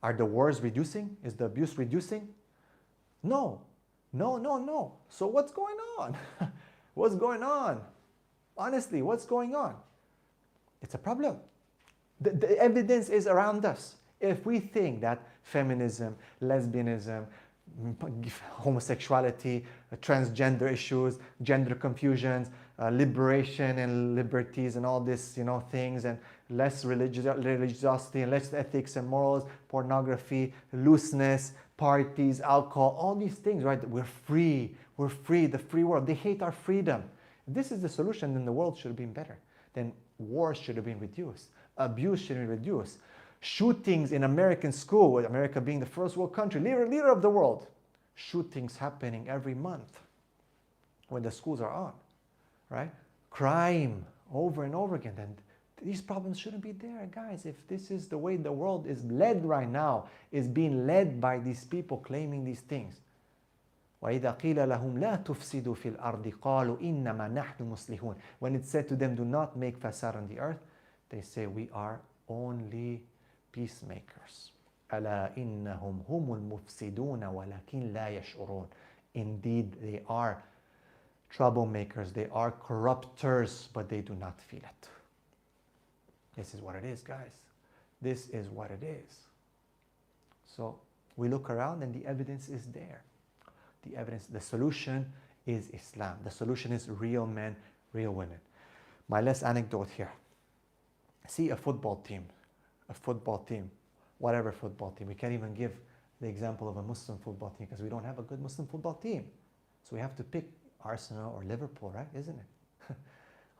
Are the wars reducing? Is the abuse reducing? No. No. So what's going on? What's going on? Honestly, what's going on? It's a problem. The evidence is around us. If we think that feminism, lesbianism, homosexuality, transgender issues, gender confusions, liberation and liberties and all this, things, and less religiosity and less ethics and morals, pornography, looseness, parties, alcohol, all these things, right? We're free, the free world. They hate our freedom. If this is the solution, then the world should have been better. Then wars should have been reduced. Abuse should have been reduced. Shootings in American school, with America being the first world country, leader of the world. Shootings happening every month when the schools are on, right? Crime over and over again. And these problems shouldn't be there, guys. If this is the way the world is led right now, is being led by these people claiming these things. وَإِذَا قِيلَ لَهُمْ لَا تُفْسِدُوا فِي الْأَرْضِ قَالُوا إِنَّمَا نَحْنُ مُصْلِحُونَ. When it's said to them, do not make fasad on the earth, they say, we are only peacemakers. أَلَا إِنَّهُمْ هُمُ الْمُفْسِدُونَ وَلَكِنْ لَا يَشْعُرُونَ. Indeed, they are troublemakers, they are corrupters, but they do not feel it. This is what it is, guys. This is what it is. So we look around and the evidence is there. The solution is Islam. The solution is real men, real women. My last anecdote here. See a football team, whatever football team. We can't even give the example of a Muslim football team because we don't have a good Muslim football team. So we have to pick Arsenal or Liverpool, right? Isn't it?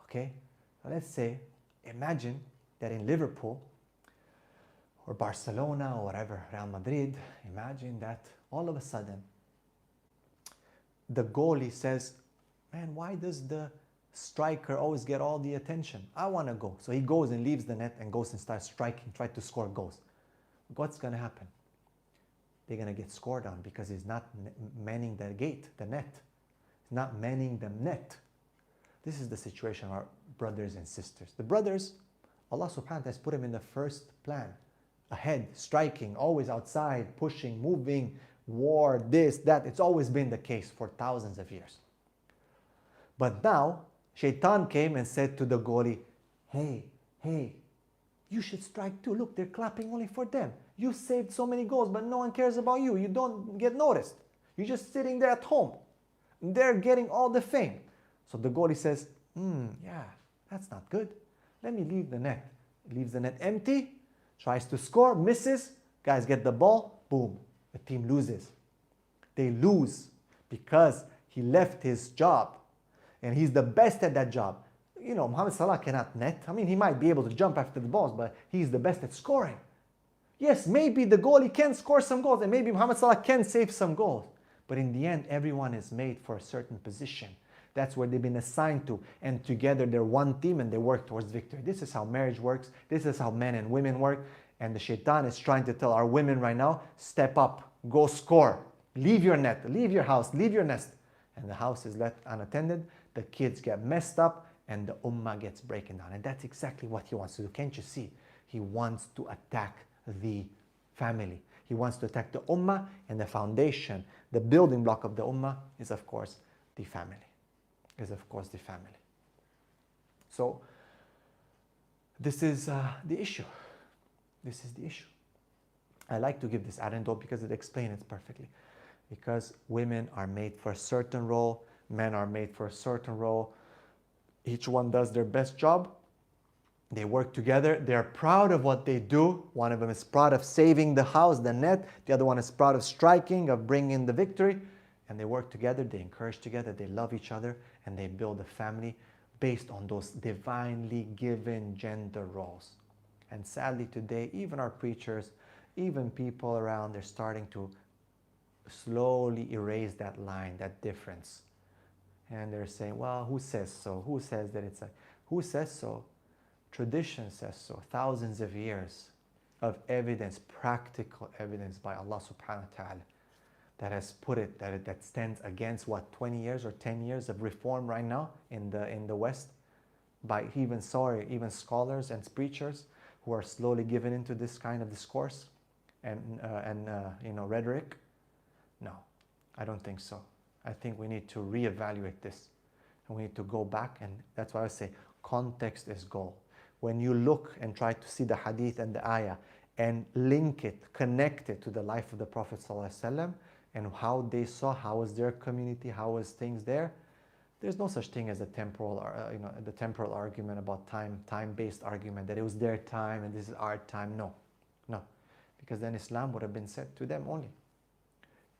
Okay? So let's say, imagine that in Liverpool or Barcelona or whatever, Real Madrid, imagine that all of a sudden the goalie says, man, why does the striker always get all the attention? I want to go. So he goes and leaves the net and goes and starts striking, try to score goals. What's going to happen? They're going to get scored on because he's not manning the net. He's not manning the net. This is the situation of our brothers and sisters. The brothers, Allah subhanahu wa ta'ala has put them in the first plan. Ahead, striking, always outside, pushing, moving, war, this, that. It's always been the case for thousands of years. But now, Shaitan came and said to the goalie, hey, you should strike too. Look, they're clapping only for them. You saved so many goals, but no one cares about you. You don't get noticed. You're just sitting there at home. They're getting all the fame. So the goalie says, yeah, that's not good. Let me leave the net. Leaves the net empty, tries to score, misses. Guys get the ball, boom. The team loses. They lose because he left his job. And he's the best at that job. Mohamed Salah cannot net. I mean, he might be able to jump after the balls, but he's the best at scoring. Yes, maybe the goalie can score some goals, and maybe Mohamed Salah can save some goals. But in the end, everyone is made for a certain position. That's where they've been assigned to. And together, they're one team and they work towards victory. This is how marriage works. This is how men and women work. And the shaitan is trying to tell our women right now, step up, go score. Leave your net, leave your house, leave your nest. And the house is left unattended. The kids get messed up and the ummah gets broken down. And that's exactly what he wants to do. Can't you see? He wants to attack the family. He wants to attack the ummah, and the foundation, the building block of the ummah is of course the family. So this is the issue. This is the issue. I like to give this anecdote because it explains it perfectly. Because women are made for a certain role, men are made for a certain role. Each one does their best job. They work together. They're proud of what they do. One of them is proud of saving the house, the net. The other one is proud of striking, of bringing the victory. And they work together. They encourage together. They love each other. And they build a family based on those divinely given gender roles. And sadly today, even our preachers, even people around, they're starting to slowly erase that line, that difference. And they're saying, well, who says so? Who says that it's a, who says so? Tradition says so. Thousands of years of evidence, practical evidence by Allah subhanahu wa ta'ala that has put it, that stands against what, 20 years or 10 years of reform right now in the West, by even scholars and preachers who are slowly giving into this kind of discourse and rhetoric. No, I don't think so. I think we need to reevaluate this, and we need to go back, and that's why I say context is gold. When you look and try to see the hadith and the ayah and link it, connect it to the life of the Prophet ﷺ and how they saw, how was their community, how was things there, there's no such thing as a temporal, the temporal argument about time-based argument, that it was their time and this is our time. No, because then Islam would have been sent to them only.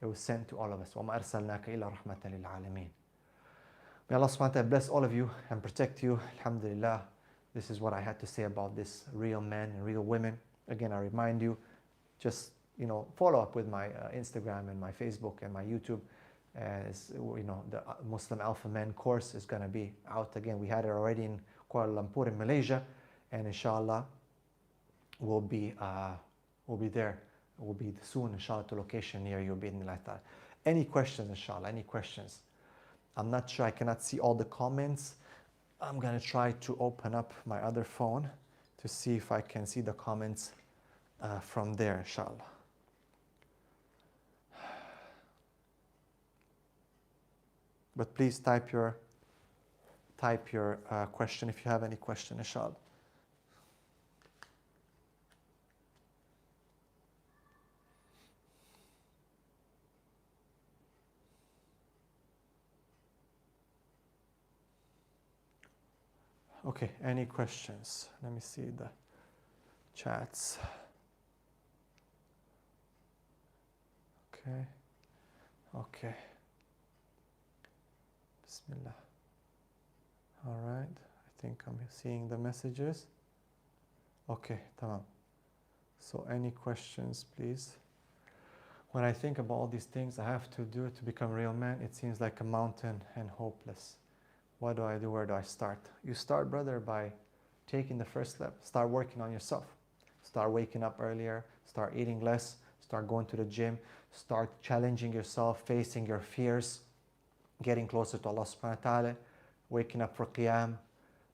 It was sent to all of us. وَمَا أَرْسَلْنَاكَ إِلَّا رَحْمَةً لِلْعَالَمِينَ. May Allah subhanahu wa ta'ala bless all of you and protect you. Alhamdulillah. This is what I had to say about this real men and real women. Again, I remind you, just follow up with my Instagram and my Facebook and my YouTube. The Muslim Alpha Men course is going to be out again. We had it already in Kuala Lumpur in Malaysia, and inshallah we'll be there. We'll be soon, inshallah, to location near you. Any questions, inshallah? Any questions? I'm not sure. I cannot see all the comments. I'm going to try to open up my other phone to see if I can see the comments from there, inshallah. But please type your question if you have any question, inshallah. Okay, any questions? Let me see the chats. Okay. Bismillah. All right, I think I'm seeing the messages. Okay, tamam. So any questions, please? When I think about all these things I have to do to become a real man, it seems like a mountain and hopeless. What do I do? Where do I start? You start, brother, by taking the first step. Start working on yourself. Start waking up earlier. Start eating less. Start going to the gym. Start challenging yourself, facing your fears, getting closer to Allah subhanahu wa ta'ala, waking up for qiyam.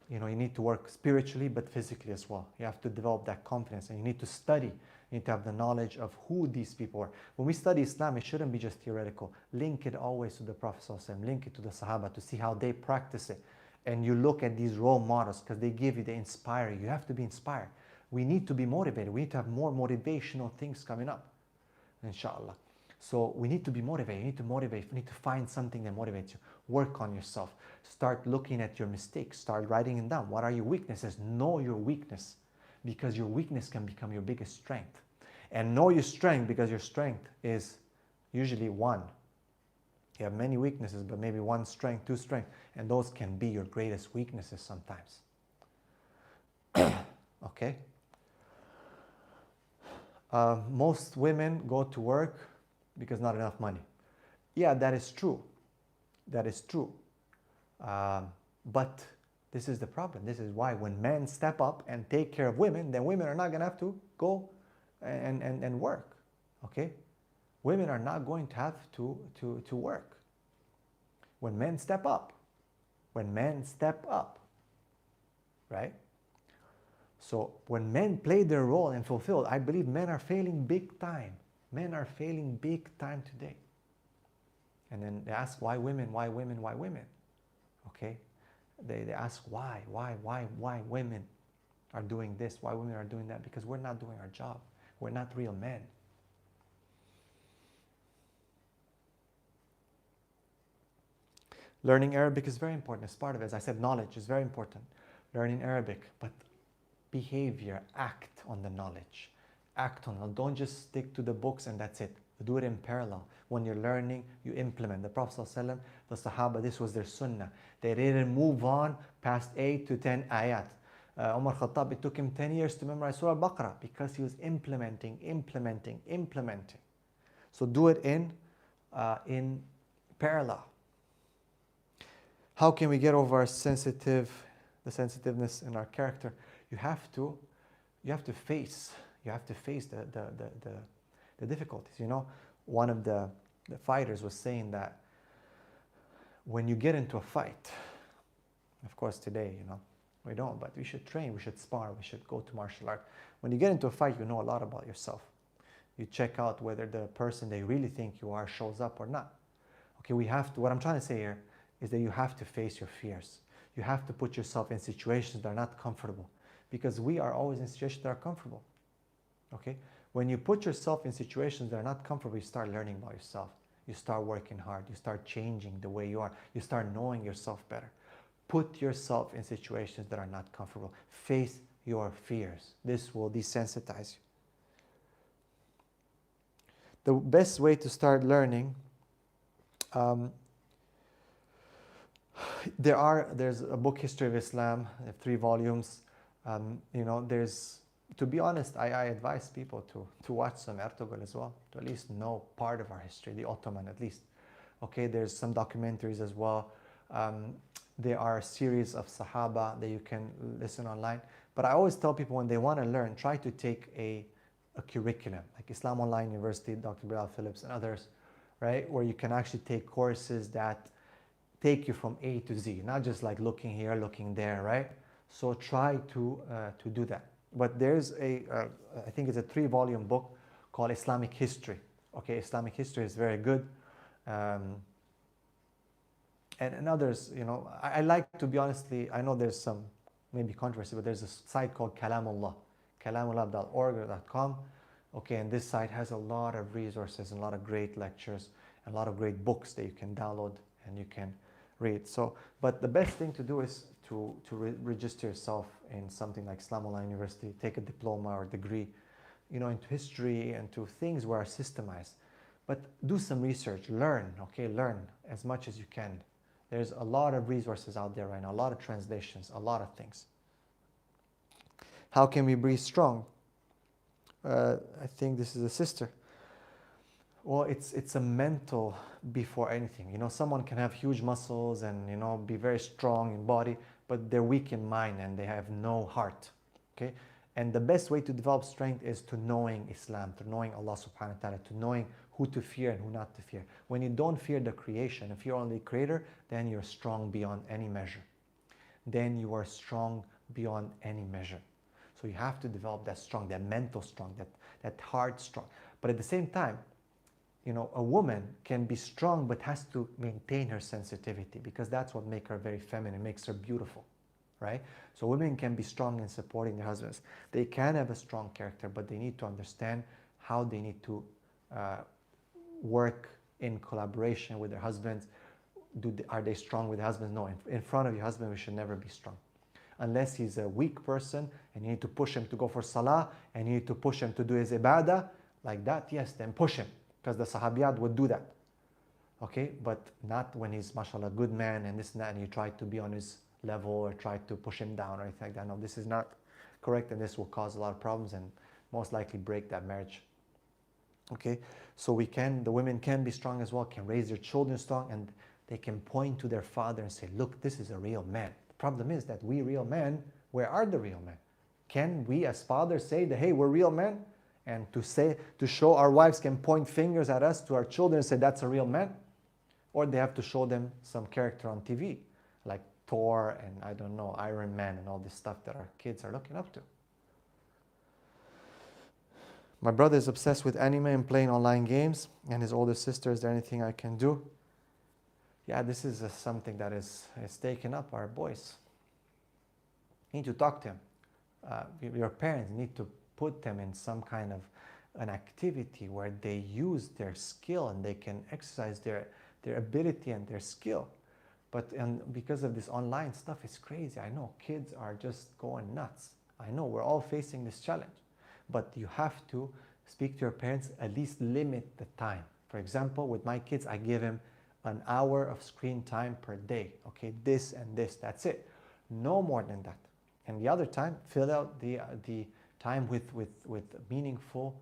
You need to work spiritually but physically as well. You have to develop that confidence, and you need to study. You need to have the knowledge of who these people are. When we study Islam, it shouldn't be just theoretical. Link it always to the Prophet ﷺ, link it to the Sahaba to see how they practice it. And you look at these role models because they inspire you. You have to be inspired. We need to be motivated. We need to have more motivational things coming up, inshallah. So we need to be motivated. You need to motivate. You need to find something that motivates you. Work on yourself. Start looking at your mistakes. Start writing them down. What are your weaknesses? Know your weakness, because your weakness can become your biggest strength. And know your strength, because your strength is usually one. You have many weaknesses, but maybe one strength, two strengths, and those can be your greatest weaknesses sometimes. Okay? Most women go to work because not enough money. Yeah, that is true. That is true. But this is the problem. This is why when men step up and take care of women, then women are not going to have to go and work. Okay? Women are not going to have to work. When men step up. When men step up. Right? So when men play their role and fulfill, I believe men are failing big time. Men are failing big time today. And then they ask, why women, why women, why women? Okay? They ask why women are doing this, why women are doing that, because we're not doing our job. We're not real men. Learning Arabic is very important. It's part of it. As I said, knowledge is very important. Learning Arabic, but behavior, act on the knowledge. Act on it. Don't just stick to the books and that's it. Do it in parallel. When you're learning, you implement. The Prophet ﷺ, the Sahaba, this was their sunnah. They didn't move on past 8 to 10 ayat. Umar Khattab, it took him 10 years to memorize Surah Al-Baqarah because he was implementing. So do it in parallel. How can we get over the sensitiveness in our character? You have to face the difficulties. You know, one of the fighters was saying that when you get into a fight, of course today, you know, we don't, but we should train, we should spar, we should go to martial art. When you get into a fight, you know a lot about yourself. You check out whether the person they really think you are shows up or not. Okay, what I'm trying to say here is that you have to face your fears. You have to put yourself in situations that are not comfortable, because we are always in situations that are comfortable. Okay? When you put yourself in situations that are not comfortable, you start learning about yourself. You start working hard. You start changing the way you are. You start knowing yourself better. Put yourself in situations that are not comfortable. Face your fears. This will desensitize you. The best way to start learning, there's a book, History of Islam, 3 volumes. To be honest, I advise people to watch some Ertugrul as well, to at least know part of our history, the Ottoman at least. Okay, there's some documentaries as well. There are a series of Sahaba that you can listen online. But I always tell people when they want to learn, try to take a curriculum, like Islam Online University, Dr. Bilal Phillips and others, right? Where you can actually take courses that take you from A to Z, not just like looking here, looking there, right? So try to do that. But there's I think it's a 3-volume book called Islamic History. Okay, Islamic History is very good. And others, you know, I like, to be honestly, I know there's some maybe controversy, but there's a site called kalamullah.org or .com. Okay, and this site has a lot of resources and a lot of great lectures and a lot of great books that you can download and you can read. So, but the best thing to do is to register yourself in something like Islam Online University, take a diploma or degree, you know, into history and to things that are systemized. But do some research, learn, okay, learn as much as you can. There's a lot of resources out there right now, a lot of translations, a lot of things. How can we be strong? I think this is a sister. Well, it's a mental before anything. You know, someone can have huge muscles and, you know, be very strong in body, but they're weak in mind and they have no heart. Okay? And the best way to develop strength is to knowing Islam, to knowing Allah subhanahu wa ta'ala, to knowing who to fear and who not to fear. When you don't fear the creation, if you're only the creator, then you're strong beyond any measure. Then you are strong beyond any measure. So you have to develop that strong, that mental strong, that heart strong. But at the same time, you know, a woman can be strong but has to maintain her sensitivity, because that's what makes her very feminine, makes her beautiful, right? So women can be strong in supporting their husbands. They can have a strong character, but they need to understand how they need to work in collaboration with their husbands. Are they strong with their husbands? No, in front of your husband, we should never be strong. Unless he's a weak person and you need to push him to go for salah and you need to push him to do his ibadah, like that, yes, then push him. Because the sahabiyat would do that. Okay, but not when he's, mashallah, a good man and this and that, and you try to be on his level or try to push him down or anything like that. No, this is not correct, and this will cause a lot of problems and most likely break that marriage. Okay, so the women can be strong as well, can raise their children strong, and they can point to their father and say, look, this is a real man. The problem is that we real men, where are the real men? Can we as fathers say that, hey, we're real men? And to show our wives can point fingers at us to our children and say that's a real man? Or they have to show them some character on TV, like Thor and I don't know, Iron Man and all this stuff that our kids are looking up to. My brother is obsessed with anime and playing online games, and his older sister, is there anything I can do? Yeah, this is something that is taking up our boys. You need to talk to him. Your parents need to put them in some kind of an activity where they use their skill and they can exercise their ability and their skill. But because of this online stuff, it's crazy. I know kids are just going nuts. I know we're all facing this challenge. But you have to speak to your parents, at least limit the time. For example, with my kids, I give him an hour of screen time per day. Okay, this and this, that's it. No more than that. And the other time, fill out the time with meaningful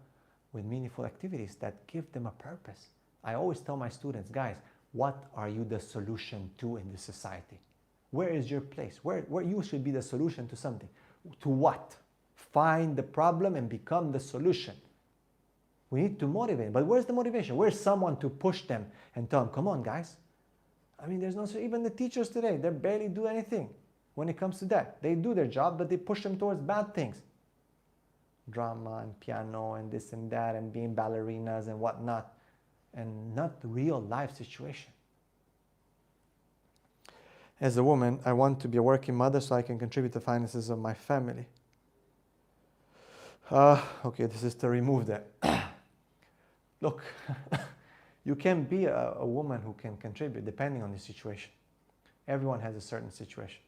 activities that give them a purpose. I always tell my students, guys, what are you the solution to in this society? Where is your place? Where you should be the solution to something. To what? Find the problem and become the solution. We need to motivate. But where's the motivation? Where's someone to push them and tell them, come on, guys? I mean, there's no, even the teachers today, they barely do anything when it comes to that. They do their job, but they push them towards bad things. Drama and piano and this and that and being ballerinas and whatnot, and not the real life situation. As a woman, I want to be a working mother so I can contribute to the finances of my family. Okay, this is to remove that. Look, you can be a woman who can contribute depending on the situation. Everyone has a certain situation.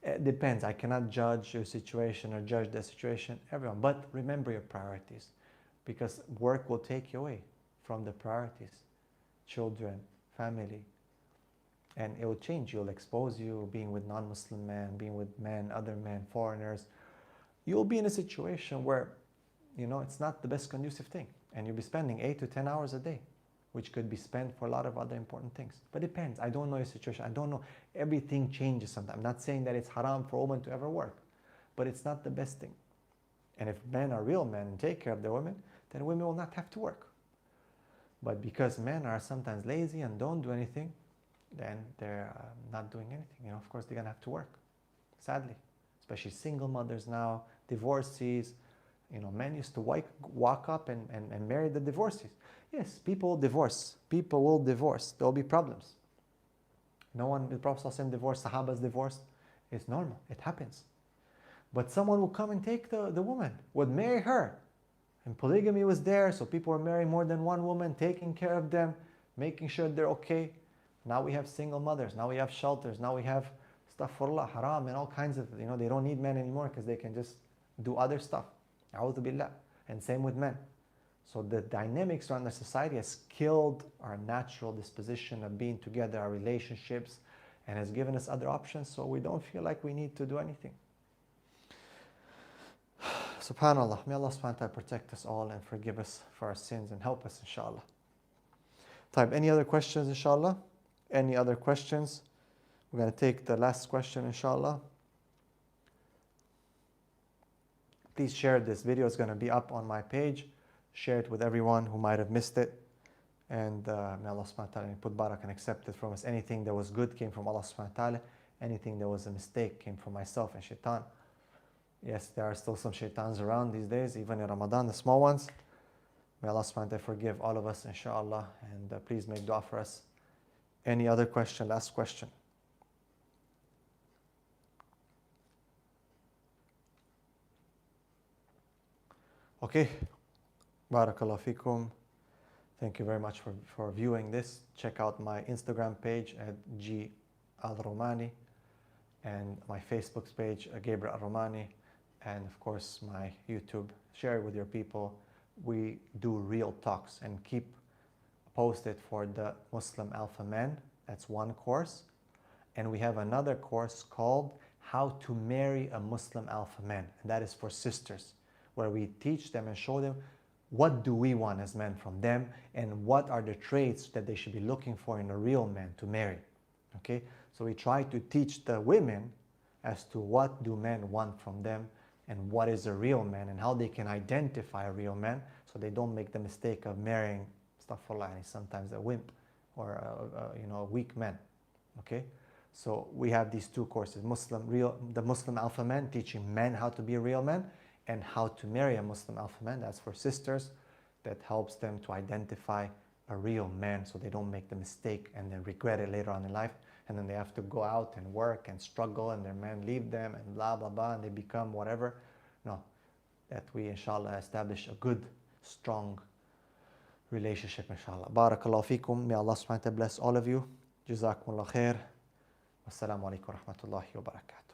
It depends. I cannot judge your situation or judge the situation, everyone. But remember your priorities, because work will take you away from the priorities. Children, family. And it will change you. It'll expose you, being with non-Muslim men, being with men, other men, foreigners. You'll be in a situation where, it's not the best conducive thing. And you'll be spending 8 to 10 hours a day, which could be spent for a lot of other important things. But it depends. I don't know your situation. I don't know. Everything changes sometimes. I'm not saying that it's haram for a woman to ever work, but it's not the best thing. And if men are real men and take care of their women, then women will not have to work. But because men are sometimes lazy and don't do anything, then they're not doing anything. Of course, they're going to have to work, sadly. Especially single mothers now, divorcees. Men used to walk up and marry the divorcees. Yes, people will divorce. People will divorce. There will be problems. No one, the Prophet ﷺ divorced, Sahabas divorced. It's normal. It happens. But someone will come and take the woman, would marry her. And polygamy was there, so people were marrying more than one woman, taking care of them, making sure they're okay. Now we have single mothers. Now we have shelters. Now we have astaghfirullah, haram, and all kinds of, they don't need men anymore because they can just do other stuff. A'udhu billah. And same with men. So the dynamics around the society has killed our natural disposition of being together, our relationships, and has given us other options, so we don't feel like we need to do anything. SubhanAllah. May Allah subhanahu wa ta'ala protect us all and forgive us for our sins and help us, inshallah. Any other questions, inshallah? Any other questions? We're going to take the last question, inshallah. Please share this video. It's going to be up on my page. Share it with everyone who might have missed it. And may Allah subhanahu wa ta'ala put barak and accept it from us. Anything that was good came from Allah subhanahu wa ta'ala. Anything that was a mistake came from myself and shaitan. Yes, there are still some shaitans around these days, even in Ramadan, the small ones. May Allah subhanahu wa ta'ala forgive all of us, inshallah. And please make dua for us. Any other question? Last question. Okay. Barakallahu feekum. Thank you very much for viewing this. Check out my Instagram page at G Al-Romani and my Facebook page, Gabriel Al-Romani, and of course my YouTube. Share it with your people. We do real talks and keep posted for the Muslim Alpha Man. That's one course. And we have another course called How to Marry a Muslim Alpha Man. And that is for sisters, where we teach them and show them what do we want as men from them and what are the traits that they should be looking for in a real man to marry. Okay? So we try to teach the women as to what do men want from them and what is a real man and how they can identify a real man so they don't make the mistake of marrying sometimes a wimp or a weak man. Okay? So we have these two courses, the Muslim Alpha Man, teaching men how to be a real man, and how to marry a Muslim Alpha Man. That's for sisters. That helps them to identify a real man so they don't make the mistake and then regret it later on in life. And then they have to go out and work and struggle and their man leave them and blah, blah, blah, and they become whatever. No, that we, inshallah, establish a good, strong relationship, inshallah. Barakallahu feekum. May Allah subhanahu wa ta'ala bless all of you. Jazakumullah khair. Wassalamu alaikum wa rahmatullahi wa barakatuh.